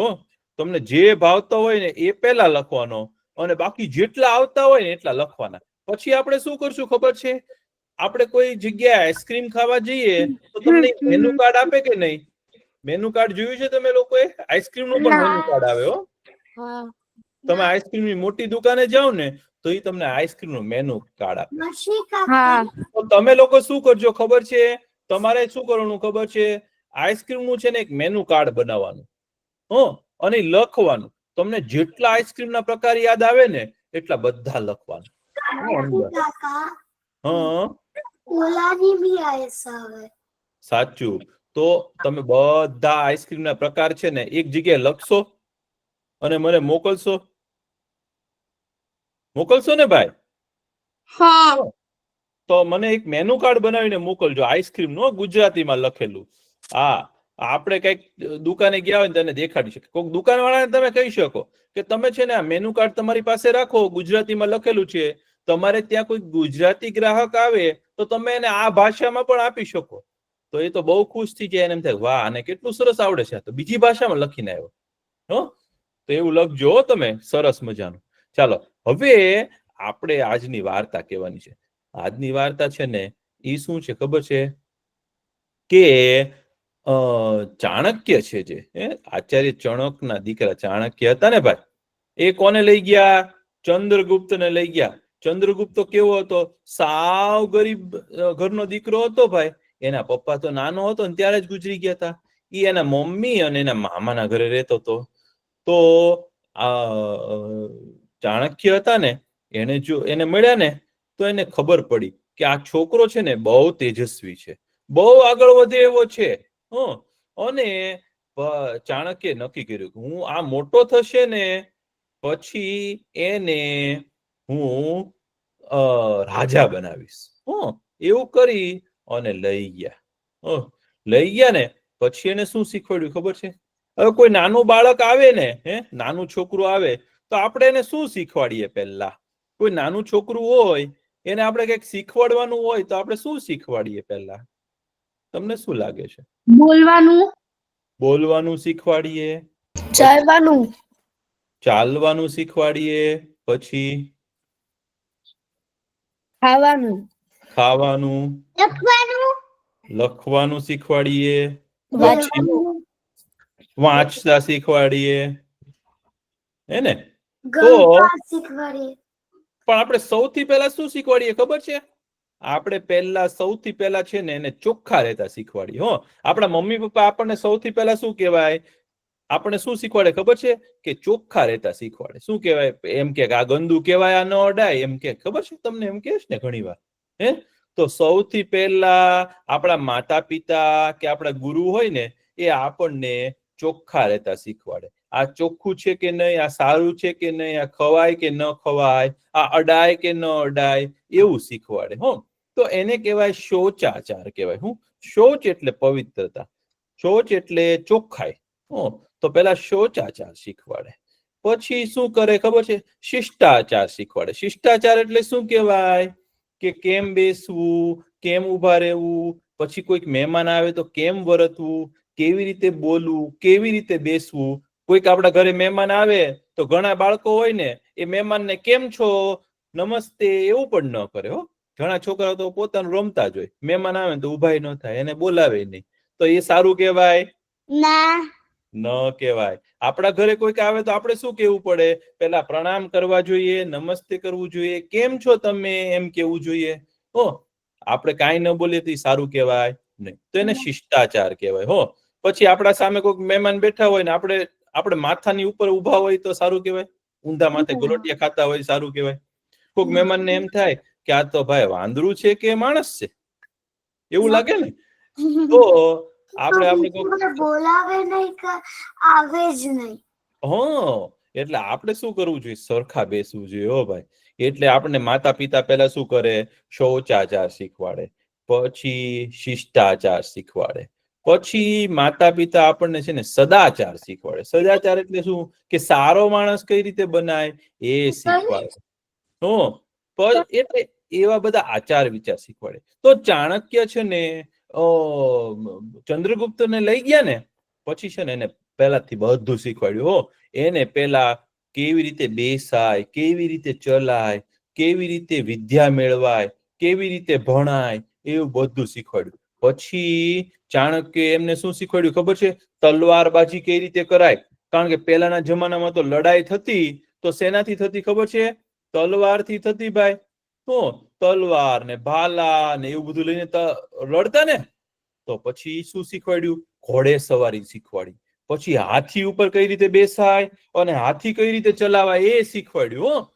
તમને જે ભાવતો હોય ને એ પેલા લખવાનો, અને બાકી જેટલા આવતા હોય ને એટલા લખવાના. પછી આપણે શું કરશું ખબર છે? આપણે કોઈ જગ્યાએ આઈસ્ક્રીમ ખાવા જઈએ તો તમને મેનુ કાર્ડ આપે કે નહીં? મેનુ કાર્ડ જોયું છે તમે લોકોએ? આઈસ્ક્રીમ નું પણ મેનુ કાર્ડ આવે હો. તમે આઈસ્ક્રીમ ની મોટી દુકાને જાઓ ને તો એ તમને આઈસ્ક્રીમ નું મેનુ કાર્ડ આપે. તો તમે લોકો શું કરજો ખબર છે? તમારે શું કરવાનું ખબર છે? આઈસ્ક્રીમ નું છે ને એક મેનુ કાર્ડ બનાવવાનું. અને લખવાનું. તમને જેટલા આઈસ્ક્રીમ ના પ્રકાર યાદ આવે ને એટલા બધા લખવાનું. સાચું. તો તમે બધા આઈસ્ક્રીમ ના પ્રકાર છે ને એક જગ્યાએ લખશો અને મને મોકલશો ને ભાઈ? હા. તો મને એક મેનુ કાર્ડ બનાવીને મોકલજો આઈસ્ક્રીમ નું, ગુજરાતીમાં લખેલું. હા, આપણે કઈક દુકાને ગયા હોય ને તેને દેખાડી શકે. કોઈક દુકાન વાળાને તમે કહી શકો કે તમે છે ને આ મેનુ કાર્ડ તમારી પાસે રાખો, ગુજરાતીમાં લખેલું છે. તમારે ત્યાં કોઈ ગુજરાતી ગ્રાહક આવે તો તમે એને આ ભાષામાં પણ આપી શકો. તો એ તો બહુ ખુશ થઈ જાય. એમ થાય વાહ, અને કેટલું સરસ આવડે છે. તો બીજી ભાષામાં લખીને આવ્યો. તો એવું લખજો તમે, સરસ મજાનું. ચાલો હવે આપણે આજની વાર્તા કહેવાની છે. આજની વાર્તા છે ને એ શું છે ખબર છે? કે ચાણક્ય છે જે આચાર્ય ચાણક્યના દીકરા ચાણક્ય હતા ને ભાઈ, એ કોને લઈ ગયા? ચંદ્રગુપ્ત ને લઈ ગયા. ચંદ્રગુપ્ત કેવો હતો? સાવ ગરીબ ઘરનો દીકરો હતો ભાઈ. એના પપ્પા તો નાનો હતો ને ત્યારે જ ગુજરી ગયા હતા. ઈ એના મમ્મી અને એના મામાના ઘરે રહેતો હતો. તો આ ચાણક્ય હતા ને, એને મળ્યા ને તો એને ખબર પડી કે આ છોકરો છે ને બહુ તેજસ્વી છે, બહુ આગળ વધે એવો છે. અને ચાણક્ય નક્કી કર્યું કે હું આ મોટો થશે ને પછી એને હું રાજા બનાવીશ. એવું કરી અને લઈ ગયા ને પછી એને શું શીખવાડ્યું ખબર છે? હવે કોઈ નાનું બાળક આવે ને, નાનું છોકરું આવે તો આપણે એને શું શીખવાડીએ? પહેલા કોઈ નાનું છોકરું હોય એને આપણે કંઈક શીખવાડવાનું હોય તો આપણે શું શીખવાડીએ પહેલા? તમને શું લાગે છે? બોલવાનું શીખવાડીએ, ચાલવાનું શીખવાડીએ, પછી ખાવાનું, લખવાનું શીખવાડીએ, વાંચતા શીખવાડીએ, હે ને? તો પણ આપણે સૌથી પહેલા શું શીખવાડીએ ખબર છે? આપણે સૌથી પહેલા છે ને એને ચોખ્ખા રહેતા શીખવાડીએ. આપણા મમ્મી પપ્પા આપણને સૌથી પહેલા શું કહેવાય? આપણે શું શીખવાડે ખબર છે? કે ચોખ્ખા રહેતા શીખવાડે. શું કહેવાય? એમ કે આ ગંદુ કહેવાય, આ ન અડાય, એમ કે. ખબર છે તમને? એમ કે ને ઘણી વાર. તો સૌથી પહેલા આપણા માતા પિતા કે આપણા ગુરુ હોય ને એ આપણને ચોખ્ખા રહેતા શીખવાડે. આ ચોખ્ખું છે કે નહીં, આ સારું છે કે નહીં, આ ખવાય કે ન ખવાય, આ અડાય કે ન અડાય, એવું શીખવાડે. તો એને કહેવાય શૌચાચાર કહેવાય. શૌચ એટલે પવિત્રતા, શૌચ એટલે ચોખ્ખાઈ. તો પેલા શૌચાચાર શીખવાડે. પછી શું કરે ખબર છે? શિષ્ટાચાર શીખવાડે. શિષ્ટાચાર એટલે શું કહેવાય? કે કેમ બેસવું, કેમ ઉભા રહેવું, પછી કોઈક મહેમાન આવે તો કેમ વર્તવું, કેવી રીતે બોલવું, કેવી રીતે બેસવું. કોઈક આપણા ઘરે મહેમાન આવે તો ઘણા બાળકો હોય ને એ મહેમાનને કેમ છો, નમસ્તે એવું પણ ન કરે. ઘણા છોકરાઓ તો પોતાનું રમતા જ હોય, મહેમાન આવે તો ઉભા ન થાય, એને બોલાવે નહીં. તો એ સારું કહેવાય? ન કહેવાય. આપણા ઘરે કોઈક આવે તો આપણે શું કહેવું પડે? પેલા પ્રણામ કરવા જોઈએ, નમસ્તે કરવું જોઈએ, કેમ છો તમે એમ કેવું જોઈએ. આપણે કાંઈ ન બોલીએ તો સારું કહેવાય નહીં. તો એને શિષ્ટાચાર કહેવાય. પછી આપણા સામે કોઈક મહેમાન બેઠા હોય ને આપણે માથાની ઉપર ઉભા હોય તો સારું કહેવાય? ઊંધા માથે ગોલોટિયા ખાતા હોય સારું કહેવાય? કોઈક મહેમાનને એમ થાય કે આ તો ભાઈ વાંદરું છે કે માણસ છે, એવું લાગે ને? તો આપણે બોલાવે નહીં કે આવે જ નહીં. એટલે આપણે શું કરવું જોઈએ? સરખા બેસવું જોઈએ. ભાઈ, એટલે આપણે માતા પિતા પહેલા શું કરે? શૌચાચાર શીખવાડે, પછી શિષ્ટાચાર શીખવાડે, પછી માતા પિતા આપણને છે ને સદાચાર શીખવાડે. સદાચાર એટલે શું? કે સારો માણસ કઈ રીતે બનાય એ શીખવાડે. એટલે એવા બધા આચાર વિચાર શીખવાડે. તો ચાણક્ય છે ને ચંદ્રગુપ્તને લઈ ગયા ને પછી છે ને એને પહેલાથી બધું શીખવાડ્યું. એને પેલા કેવી રીતે બેસાય, કેવી રીતે ચલાય, કેવી રીતે વિદ્યા મેળવાય, કેવી રીતે ભણાય, એવું બધું શીખવાડ્યું. પછી ચાણક્ય એમને શું શીખવાડ્યું ખબર છે? તલવારબાજી કઈ રીતે કરાય. કારણ કે પહેલાના જમાનામાં તો લડાઈ થતી તો શેનાથી થતી ખબર છે? તલવારથી થતી ભાઈ. તલવાર ને ભાલા ને એવું બધું લઈને લડતા ને. તો પછી શું શીખવાડ્યું? ઘોડે સવારી શીખવાડી. પછી હાથી ઉપર કઈ રીતે બેસાય અને હાથી કઈ રીતે ચલાવાય એ શીખવાડ્યું.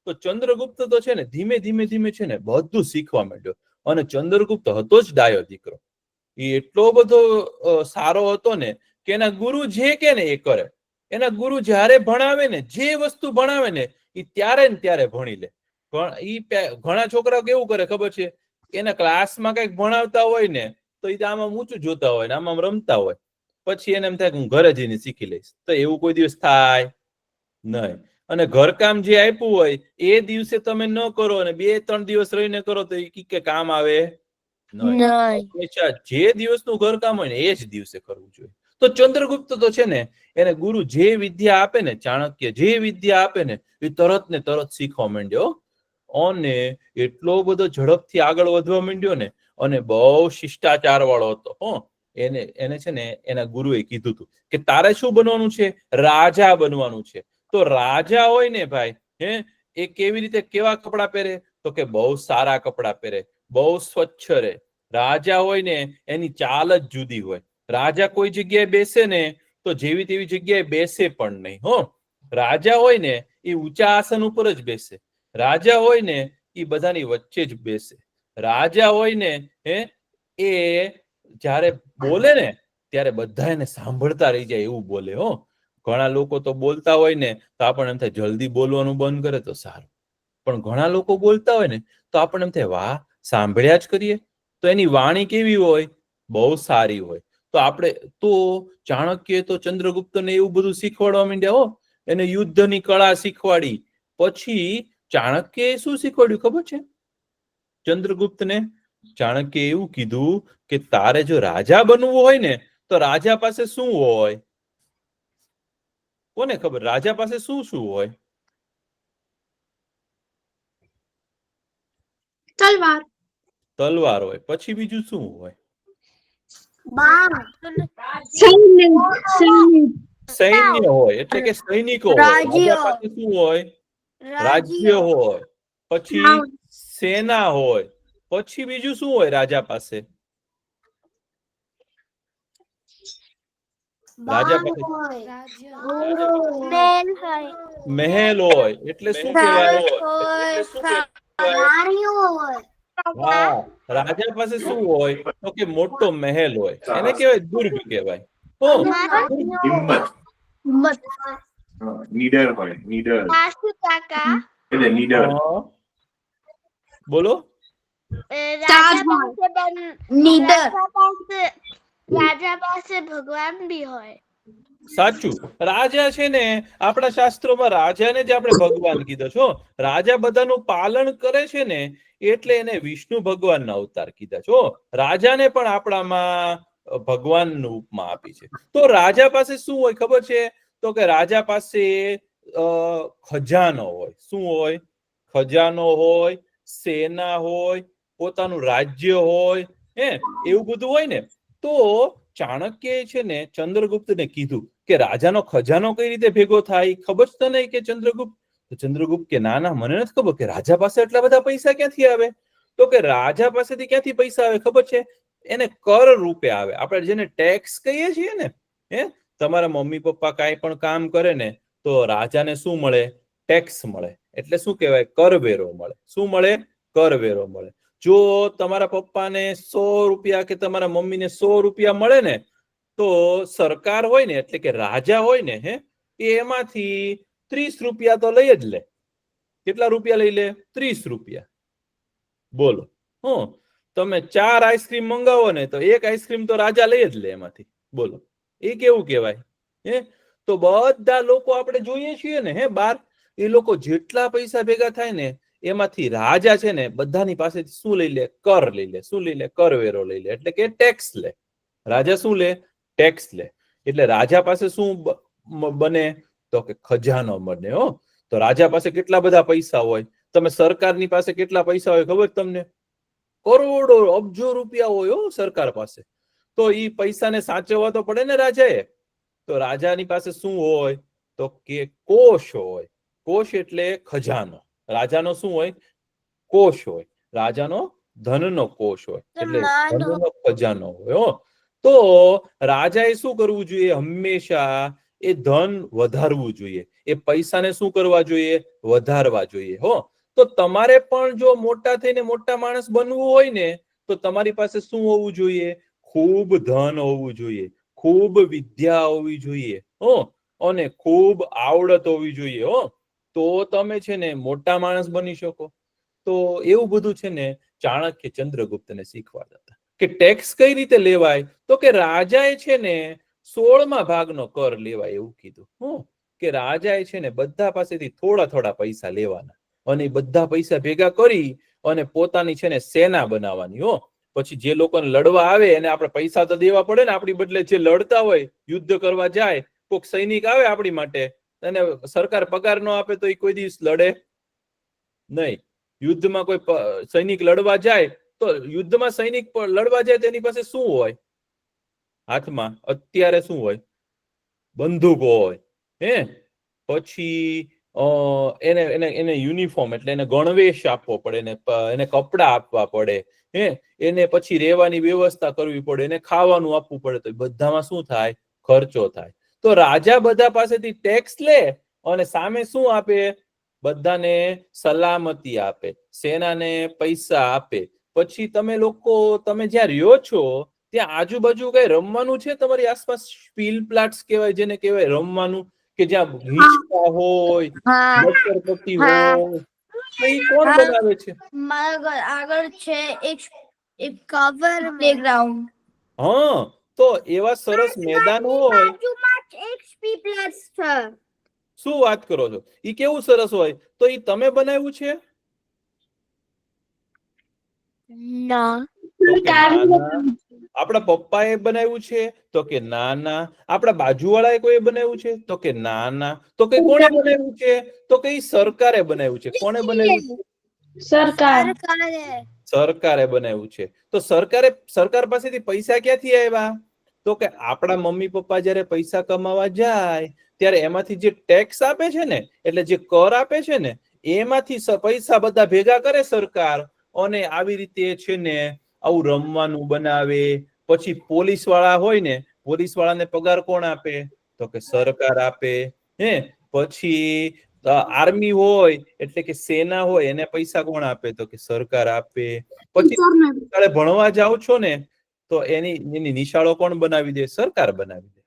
તો ચંદ્રગુપ્ત તો છે ને ધીમે ધીમે છે ને બધું શીખવા માંડ્યો. અને ચંદ્રગુપ્ત હતો જ ડાયો દીકરો. એ એટલો બધો સારો હતો ને કે એના ગુરુ જે કે ને એ કરે. એના ગુરુ જ્યારે ભણાવે ને, જે વસ્તુ ભણાવે ને એ ત્યારે ને ત્યારે ભણી લે. ઘણા છોકરાઓ કેવું કરે ખબર છે? એના ક્લાસમાં કઈક ભણાવતા હોય ને તો એ આમાં ઊંચું જોતા હોય ને આમાં રમતા હોય. પછી એને એમ થાય કે હું ઘરે જઈને શીખી લઈશ. તો એવું કોઈ દિવસ થાય નહીં. અને ઘરકામ જે આપ્યું હોય એ દિવસે તમે ન કરો અને 2-3 દિવસ રહીને કરો તો એ કે કામ આવે નહીં. જે દિવસનું ઘરકામ હોય ને એ જ દિવસે કરવું જોઈએ. તો ચંદ્રગુપ્ત તો છે ને એને ગુરુ જે વિદ્યા આપે ને, ચાણક્ય જે વિદ્યા આપે ને એ તરત ને તરત શીખવા માંડ્યો. અને એટલો બધો ઝડપથી આગળ વધવા માંડ્યો ને. અને બહુ શિષ્ટાચાર વાળો હતો. એને છે ને એના ગુરુએ કીધું હતું કે તારે શું બનવાનું છે? રાજા બનવાનું છે. તો રાજા હોય ને ભાઈ, એ કેવી રીતે કેવા કપડા પહેરે? તો કે બહુ સારા કપડા પહેરે, બહુ સ્વચ્છ રહે, રાજા હોય ને એની ચાલ જ જુદી હોય. રાજા કોઈ જગ્યાએ બેસે ને તો જેવી તેવી જગ્યાએ બેસે પણ નહીં. હો, રાજા હોય ને એ ઊંચા આસન ઉપર જ બેસે. રાજા હોય ને એ બધાની વચ્ચે જ બેસે. રાજા હોય ને એ જ્યારે બોલે ને ત્યારે બધા એને સાંભળતા રહી જાય એવું બોલે. હો, ઘણા લોકો તો બોલતા હોય ને તો આપણને એમ થાય જલ્દી બોલવાનું બંધ કરે તો સારું, પણ ઘણા લોકો બોલતા હોય ને તો આપણને એમ થાય વાહ, સાંભળ્યા જ કરીએ. તો એની વાણી કેવી હોય? બહુ સારી હોય. તો આપણે તો ચાણક્ય તો ચંદ્રગુપ્તને એવું બધું શીખવાડવા માંડ્યા. હો, એને યુદ્ધની કળા શીખવાડી. પછી ચાણક્યએ શું શીખવાડ્યું ખબર છે? ચંદ્રગુપ્તને ચાણક્ય એવું કીધું કે તારે જો રાજા બનવું હોય ને તો રાજા પાસે શું હોય? કોને ખબર રાજા પાસે શું શું હોય? તલવાર. તલવાર હોય. પછી બીજું શું હોય? સૈન્ય હોય, એટલે કે સૈનિકો હોય. રાજા પાસે શું હોય? રાજ્ય હોય. પછી સેના હોય. પછી બીજું શું હોય રાજા પાસે? રાજા પાસે મહેલ હોય. એટલે શું કહેવાય? હા, રાજા પાસે શું હોય? તો કે મોટો મહેલ હોય. એને કહેવાય દુર્ગ કહેવાય. નીડર હોય. નીડર એટલે નીડર. બોલો. રાજા પાસે ભગવાન બી હોય. સાચું. રાજા છે ને આપણા શાસ્ત્રોમાં રાજાને જ આપણે ભગવાન કીધો છો. રાજા બધાનું પાલન કરે છે ને એટલે એને વિષ્ણુ ભગવાનના અવતાર કીધા છો. રાજાને પણ આપણામાં ભગવાનનું ઉપમા આપી છે. તો રાજા પાસે શું હોય ખબર છે? તો કે રાજા પાસે ખજાનો હોય. શું હોય? ખજાનો હોય, સેના હોય, પોતાનું રાજ્ય હોય, એવું બધું હોય ને. તો ચાણક્ય છે ને ચંદ્રગુપ્તને કીધું કે રાજાનો ખજાનો કઈ રીતે ભેગો થાય? ખબર જ તને કે ચંદ્રગુપ્ત? ચંદ્રગુપ્ત કે ના ના, મને નથી ખબર. કે રાજા પાસે એટલા બધા પૈસા ક્યાંથી આવે? તો કે રાજા પાસેથી ક્યાંથી પૈસા આવે ખબર છે? એને કર રૂપે આવે. આપણે જેને ટેક્સ કહીએ છીએ ને, તમારા મમ્મી પપ્પા કાંઈ પણ કામ કરે ને તો રાજાને શું મળે? ટેક્સ મળે. એટલે શું કહેવાય? કરવેરો મળે. શું મળે? કરવેરો મળે. જો તમારા પપ્પાને 100 રૂપિયા કે તમારા મમ્મીને 100 રૂપિયા મળે ને તો સરકાર હોય ને, એટલે કે રાજા હોય ને, એમાંથી 30 રૂપિયા તો લઈ જ લે. કેટલા રૂપિયા લઈ લે? 30 રૂપિયા. બોલો. તમે 4 આઈસ્ક્રીમ મંગાવો ને તો 1 આઈસ્ક્રીમ તો રાજા લઈ જ લે એમાંથી. બોલો, એ કેવું કહેવાય? તો બધા લોકો આપણે જોઈએ છીએ ને બાર, એ લોકો જેટલા પૈસા ભેગા થાય ને એમાંથી રાજા છે ને બધાની પાસેથી શું લઈ લે? કર લઈ લે. શું લઈ લે? કરવેરો લઈ લે. એટલે કે ટેક્સ લે. રાજા શું લે? ટેક્સ લે. એટલે રાજા પાસે શું બને? તો કે ખજાનો બને. તો રાજા પાસે કેટલા બધા પૈસા હોય? તમે સરકારની પાસે કેટલા પૈસા હોય ખબર તમને? કરોડો અબજો રૂપિયા હોય સરકાર પાસે. તો ઈ પૈસાને સાચવવા તો પડે ને રાજાએ. તો રાજાની પાસે શું હોય? તો કે કોષ હોય. કોષ એટલે ખજાનો. રાજાનો શું હોય? કોષ હોય. રાજાનો ધનનો કોષ હોય. એટલે ધનનો ખજાનો હોય. તો રાજાએ શું કરવું જોઈએ? હંમેશા એ ધન વધારવું જોઈએ. એ પૈસાને શું કરવા જોઈએ? વધારવા જોઈએ. તો તમારે પણ જો મોટા થઈને મોટા માણસ બનવું હોય ને તો તમારી પાસે શું હોવું જોઈએ? ખૂબ ધન હોવું જોઈએ, ખૂબ વિદ્યા હોવી જોઈએ, અને ખૂબ આવડત હોવી જોઈએ. તો તમે છે ને મોટા માણસ બની શકો. તો એવું બધું છે ને ચાણક્ય ચંદ્રગુપ્તને શીખવાડતા હતા કે ટેક્સ કઈ રીતે લેવાય. તો કે રાજાએ છે ને 16મા ભાગનો કર લેવાય એવું કીધું. કે રાજાએ છે ને બધા પાસેથી થોડા થોડા પૈસા લેવાના અને બધા પૈસા ભેગા કરી અને પોતાની છે ને સેના બનાવવાની. પછી જે લોકોને લડવા આવે એને આપણે પૈસા તો દેવા પડે ને આપણી બદલે. જે લડતા હોય, યુદ્ધ કરવા જાય, કોઈક સૈનિક આવે આપણી માટે, અને સરકાર પગાર ન આપે તો એ કોઈ દિવસ લડે નહીં. યુદ્ધમાં કોઈ સૈનિક લડવા જાય તો યુદ્ધમાં સૈનિક લડવા જાય તો એની પાસે શું હોય? હાથમાં અત્યારે શું હોય? બંદૂક હોય. પછી એને એને એને યુનિફોર્મ એટલે એને ગણવેશ આપવો પડે, એને કપડા આપવા પડે, એને પછી રહેવાની વ્યવસ્થા કરવી પડે, એને ખાવાનું આપવું પડે. તો બધામાં શું થાય? ખર્ચો થાય. તો રાજા બધા પાસેથી ટેક્સ લે અને સામે શું આપે? બધાને સલામતી આપે, સેનાને પૈસા આપે. પછી તમે લોકો તમે જ્યાં રહ્યો છો ત્યાં આજુબાજુ કઈ રમવાનું છે તમારી આસપાસ? સ્પીલ પ્લાટ્સ કહેવાય જેને કહેવાય રમવાનું, કે જ્યાં હિંચકા હોય, લસરપટ્ટી હોય, તો ઈ કોણ બનાવે છે? મારા ઘર આગળ છે એક કવર પ્લેગ્રાઉન્ડ. હા, તો એવા સરસ મેદાન હોય. બાજુમાં જ એક સ્પીપલેસ છે. શું વાત કરો છો? ઈ કેવું સરસ હોય? તો ઈ તમે બનાવ્યું છે? ના. તો કે ના. આપણા પપ્પાએ બનાવ્યું છે? તો કે ના ના. આપણા બાજુવાળાએ કોઈ બનાવ્યું છે? તો કે ના ના. તો કે કોણે બનાવ્યું છે? તો કે ઈ સરકારે બનાવ્યું છે. કોણે બનાવ્યું છે? સરકારે બનાવ્યું છે. તો સરકાર પાસેથી પૈસા ક્યાંથી આવ્યા? તો કે આપણા મમ્મી પપ્પા જયારે પૈસા કમાવા જાય ત્યારે એમાંથી જે ટેક્સ આપે છે ને, એટલે જે કર આપે છે ને, એમાંથી પૈસા બધા ભેગા કરે સરકાર, અને આવી રીતે છે ને આવું રમવાનું બનાવે. પછી પોલીસ વાળા હોય ને, પોલીસ વાળાને પગાર કોણ આપે? તો કે સરકાર આપે. પછી આર્મી હોય એટલે કે સેના હોય, એને પૈસા કોણ આપે? તો કે સરકાર આપે. પછી તમે ભણવા જાઓ છો ને, તો એની નિશાળો કોણ બનાવી દે? સરકાર બનાવી દે.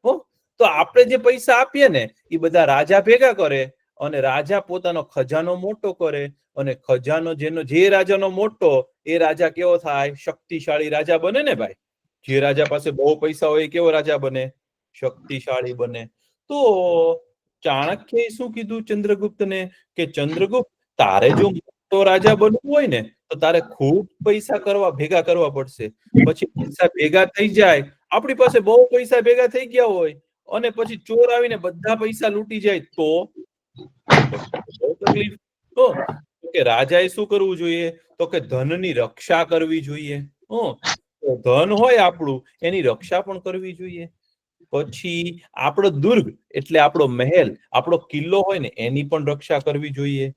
તો આપણે જે પૈસા આપીએ ને એ બધા રાજા ભેગા કરે, અને રાજા પોતાનો ખજાનો મોટો કરે, અને ખજાનો જે રાજાનો મોટો, એ રાજા કેવો થાય? શક્તિશાળી રાજા બને ને ભાઈ. જે રાજા પાસે બહુ પૈસા હોય કેવો રાજા બને? શક્તિશાળી બને. તો ચાણક્યએ શું કીધું ચંદ્રગુપ્તને? કે ચંદ્રગુપ્ત, તારે જો મોટો રાજા બનવું હોય ને તો તારે ખૂબ પૈસા ભેગા કરવા પડશે. પછી પૈસા ભેગા થઈ જાય, આપણી પાસે બહુ પૈસા ભેગા થઈ ગયા હોય, અને પછી ચોર આવીને બધા પૈસા લૂંટી જાય તો બહુ તકલીફ. તો કે રાજાએ શું કરવું જોઈએ? તો કે ધનની રક્ષા કરવી જોઈએ. ધન હોય આપણું, એની રક્ષા પણ કરવી જોઈએ. પછી આપણો દુર્ગ એટલે આપણો મહેલ, આપણો કિલ્લો હોય ને, એની પણ રક્ષા કરવી જોઈએ.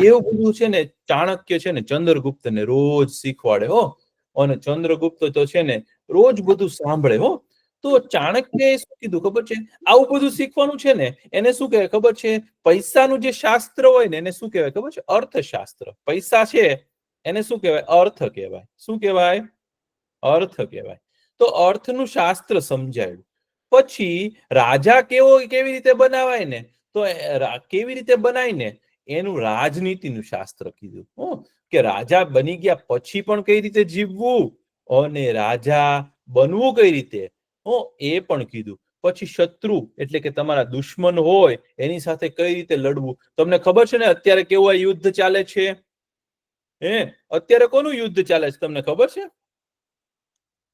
એવું બધું છે ને ચાણક્ય છે ને ચંદ્રગુપ્તને રોજ શીખવાડે. અને ચંદ્રગુપ્ત તો છે ને રોજ બધું સાંભળે. તો ચાણક્યએ શું કીધું ખબર છે? આવું બધું શીખવાનું છે ને એને શું કહેવાય ખબર છે? પૈસાનું જે શાસ્ત્ર હોય ને એને શું કહેવાય ખબર છે? અર્થશાસ્ત્ર. પૈસા છે એને શું કહેવાય? અર્થ કહેવાય. શું કહેવાય? અર્થ કહેવાય. તો અર્થનું શાસ્ત્ર સમજાયું. પછી રાજા કેવી રીતે બનાવાય ને, તો કેવી રીતે બનાય ને એનું રાજનીતિનું શાસ્ત્ર કીધું. કે રાજા બની ગયા પછી પણ કઈ રીતે જીવવું, અને રાજા બનવું કઈ રીતે, એ પણ કીધું. પછી શત્રુ એટલે કે તમારા દુશ્મન હોય એની સાથે કઈ રીતે લડવું. તમને ખબર છે ને અત્યારે કેવું યુદ્ધ ચાલે છે? અત્યારે કોનું યુદ્ધ ચાલે છે તમને ખબર છે?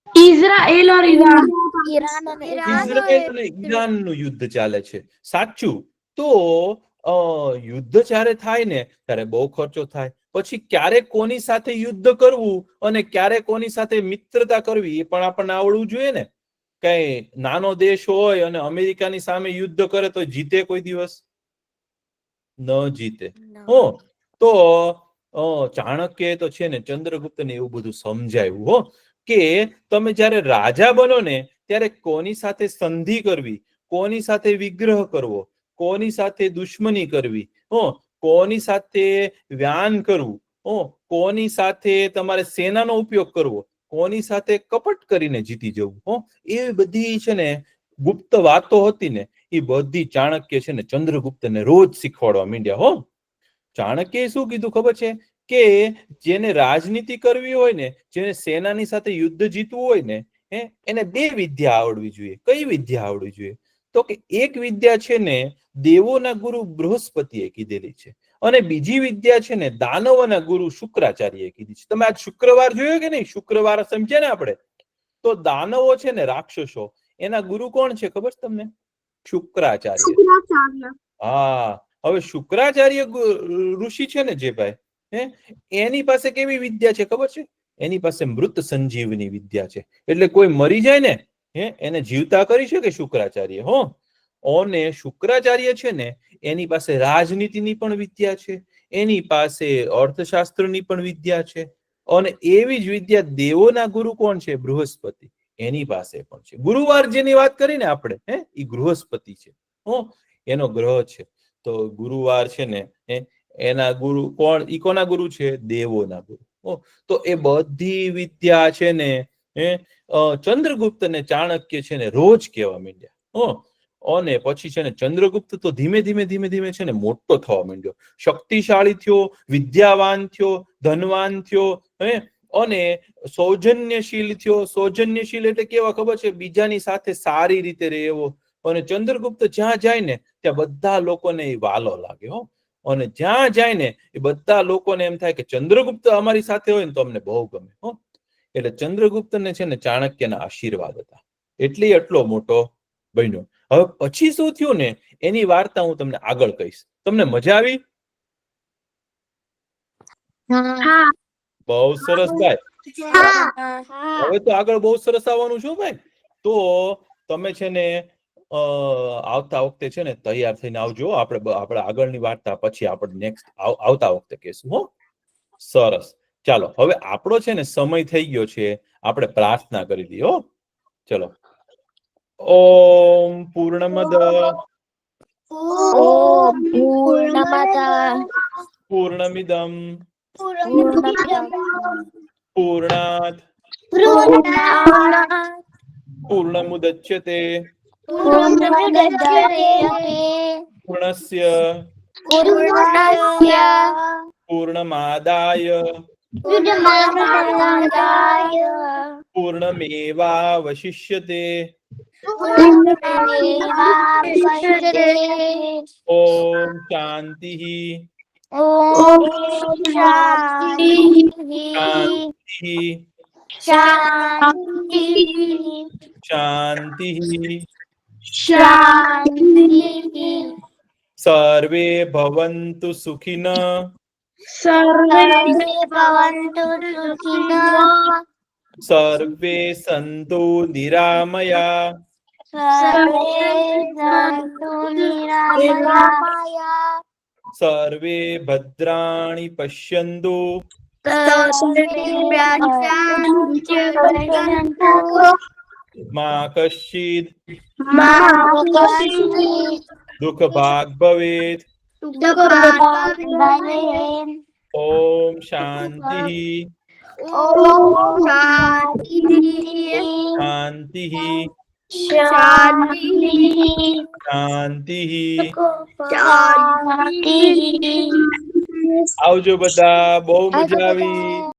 ઇઝરાયલ और ईरान ઇઝરાયલ અને ઈરાનનું યુદ્ધ ચાલે છે. સાચું. તો યુદ્ધ જ્યારે થાય ને ત્યારે બહુ ખર્ચો થાય. પછી ક્યારે કોની સાથે યુદ્ધ કરવું અને ક્યારે કોની સાથે મિત્રતા કરવી એ પણ આપણને આવડવું જોઈએ ને. કઈ નાનો દેશ હોય અને અમેરિકાની સામે યુદ્ધ કરે તો જીતે કોઈ દિવસ? ન જીતે. તો ચાણક્ય તો છે ને ચંદ્રગુપ્તને એવું બધું સમજાવ્યું કે તમે જયારે રાજા બનો ને ત્યારે કોની સાથે સંધિ કરવી, કોની સાથે વિગ્રહ કરવો, કોની સાથે દુશ્મની કરવી, કોની સાથે વ્યાન કરવું, કોની સાથે તમારે સેનાનો ઉપયોગ કરવો, કોની સાથે કપટ કરીને જીતી જવું, એ બધી છે ને ગુપ્ત વાતો હતી ને એ બધી ચાણક્ય છે ને ચંદ્રગુપ્તને રોજ શીખવાડવા માંડ્યા. ચાણક્યએ શું કીધું ખબર છે? કે જેને રાજનીતિ કરવી હોય ને, જેને સેનાની સાથે યુદ્ધ જીતવું હોય ને, એને બે વિદ્યા આવડવી જોઈએ. કઈ વિદ્યા આવડવી જોઈએ? તો કે એક વિદ્યા છે ને દેવોના ગુરુ બૃહસ્પતિએ કીધેલી છે, અને બીજી વિદ્યા છે ને દાનવોના ગુરુ શુક્રાચાર્યએ કીધી છે. તમે આજ શુક્રવાર જોયો કે નહીં? શુક્રવાર સમજ્યા ને આપણે? તો દાનવો છે ને રાક્ષસો, એના ગુરુ કોણ છે ખબર છે તમને? શુક્રાચાર્ય. હા, હવે શુક્રાચાર્ય ઋષિ છે ને જે ભાઈ, એની પાસે કેવી વિદ્યા છે ખબર છે? એની પાસે મૃત સંજીવની વિદ્યા છે. એટલે કોઈ મરી જાય ને એને જીવતા કરી શકે શુક્રાચાર્ય. અને શુક્રાચાર્ય છે ને એની પાસે રાજનીતિની પણ વિદ્યા છે, એની પાસે અર્થશાસ્ત્રની પણ વિદ્યા છે, અને એવી જ વિદ્યા દેવોના ગુરુ કોણ છે? બૃહસ્પતિ, એની પાસે પણ છે. ગુરુવાર જેની વાત કરીને આપણે એ બૃહસ્પતિ છે, એનો ગ્રહ છે. તો ગુરુવાર છે ને એના ગુરુ કોણ? ઈ કોના ગુરુ છે? દેવોના ગુરુ. તો એ બધી વિદ્યા છે ને ચંદ્રગુપ્ત ને ચાણક્ય છે ને રોજ કહેવા માંડ્યા. અને પછી છે ને ચંદ્રગુપ્ત તો ધીમે ધીમે છે ને મોટો થવા માંડ્યો, શક્તિશાળી થયો, વિદ્યાવાન થયો, ધનવાન થયો, અને સૌજન્યશીલ થયો. સૌજન્યશીલ એટલે કેવા ખબર છે? બીજાની સાથે સારી રીતે રહેવો. અને ચંદ્રગુપ્ત જ્યાં જાય ને ત્યાં બધા લોકોને એ વાલો લાગે. અને જ્યાં જાય ને એ બધા લોકોને એમ થાય કે ચંદ્રગુપ્ત અમારી સાથે હોય ને તો અમને બહુ ગમે. એટલે ચંદ્રગુપ્તને છે ને ચાણક્યના આશીર્વાદ હતા, એટલે એટલો મોટો બન્યો. હવે પછી શું થયું ને એની વાર્તા હું તમને આગળ કહીશ. તમને મજા આવી? બહુ સરસ ભાઈ. હવે તો આગળ બહુ સરસ આવવાનું છું ભાઈ. તો તમે છે ને આવતા વખતે છે ને તૈયાર થઈને આવજો. આપણે આગળની વાર્તા પછી આપણે નેક્સ્ટ આવતા વખતે કહેશું. સરસ. ચાલો હવે આપણો છે ને સમય થઈ ગયો છે, આપણે પ્રાર્થના કરી દઈએ. ચલો. ઓમ પૂર્ણમદ પૂર્ણમિદમ પૂર્ણાત પૂર્ણમુદચ્યતે પૂર્ણસ્ય પૂર્ણમાદાય પૂર્ણમેવાવશિષ્યતે. ઓમ શાંતિ શાંતિ શાંતિ. સર્વે ભવन्तુ સુખિનઃ સર્વે સંતુ નિરામયા સર્વે ભદ્રાણિ પશ્યन्तુ મા કશ્ચિદ દુઃખ ભાગ ભવેત. ઓમ શાંતિ શાંતિ શાંતિ. આવજો બધા, બહુ મજા આવી.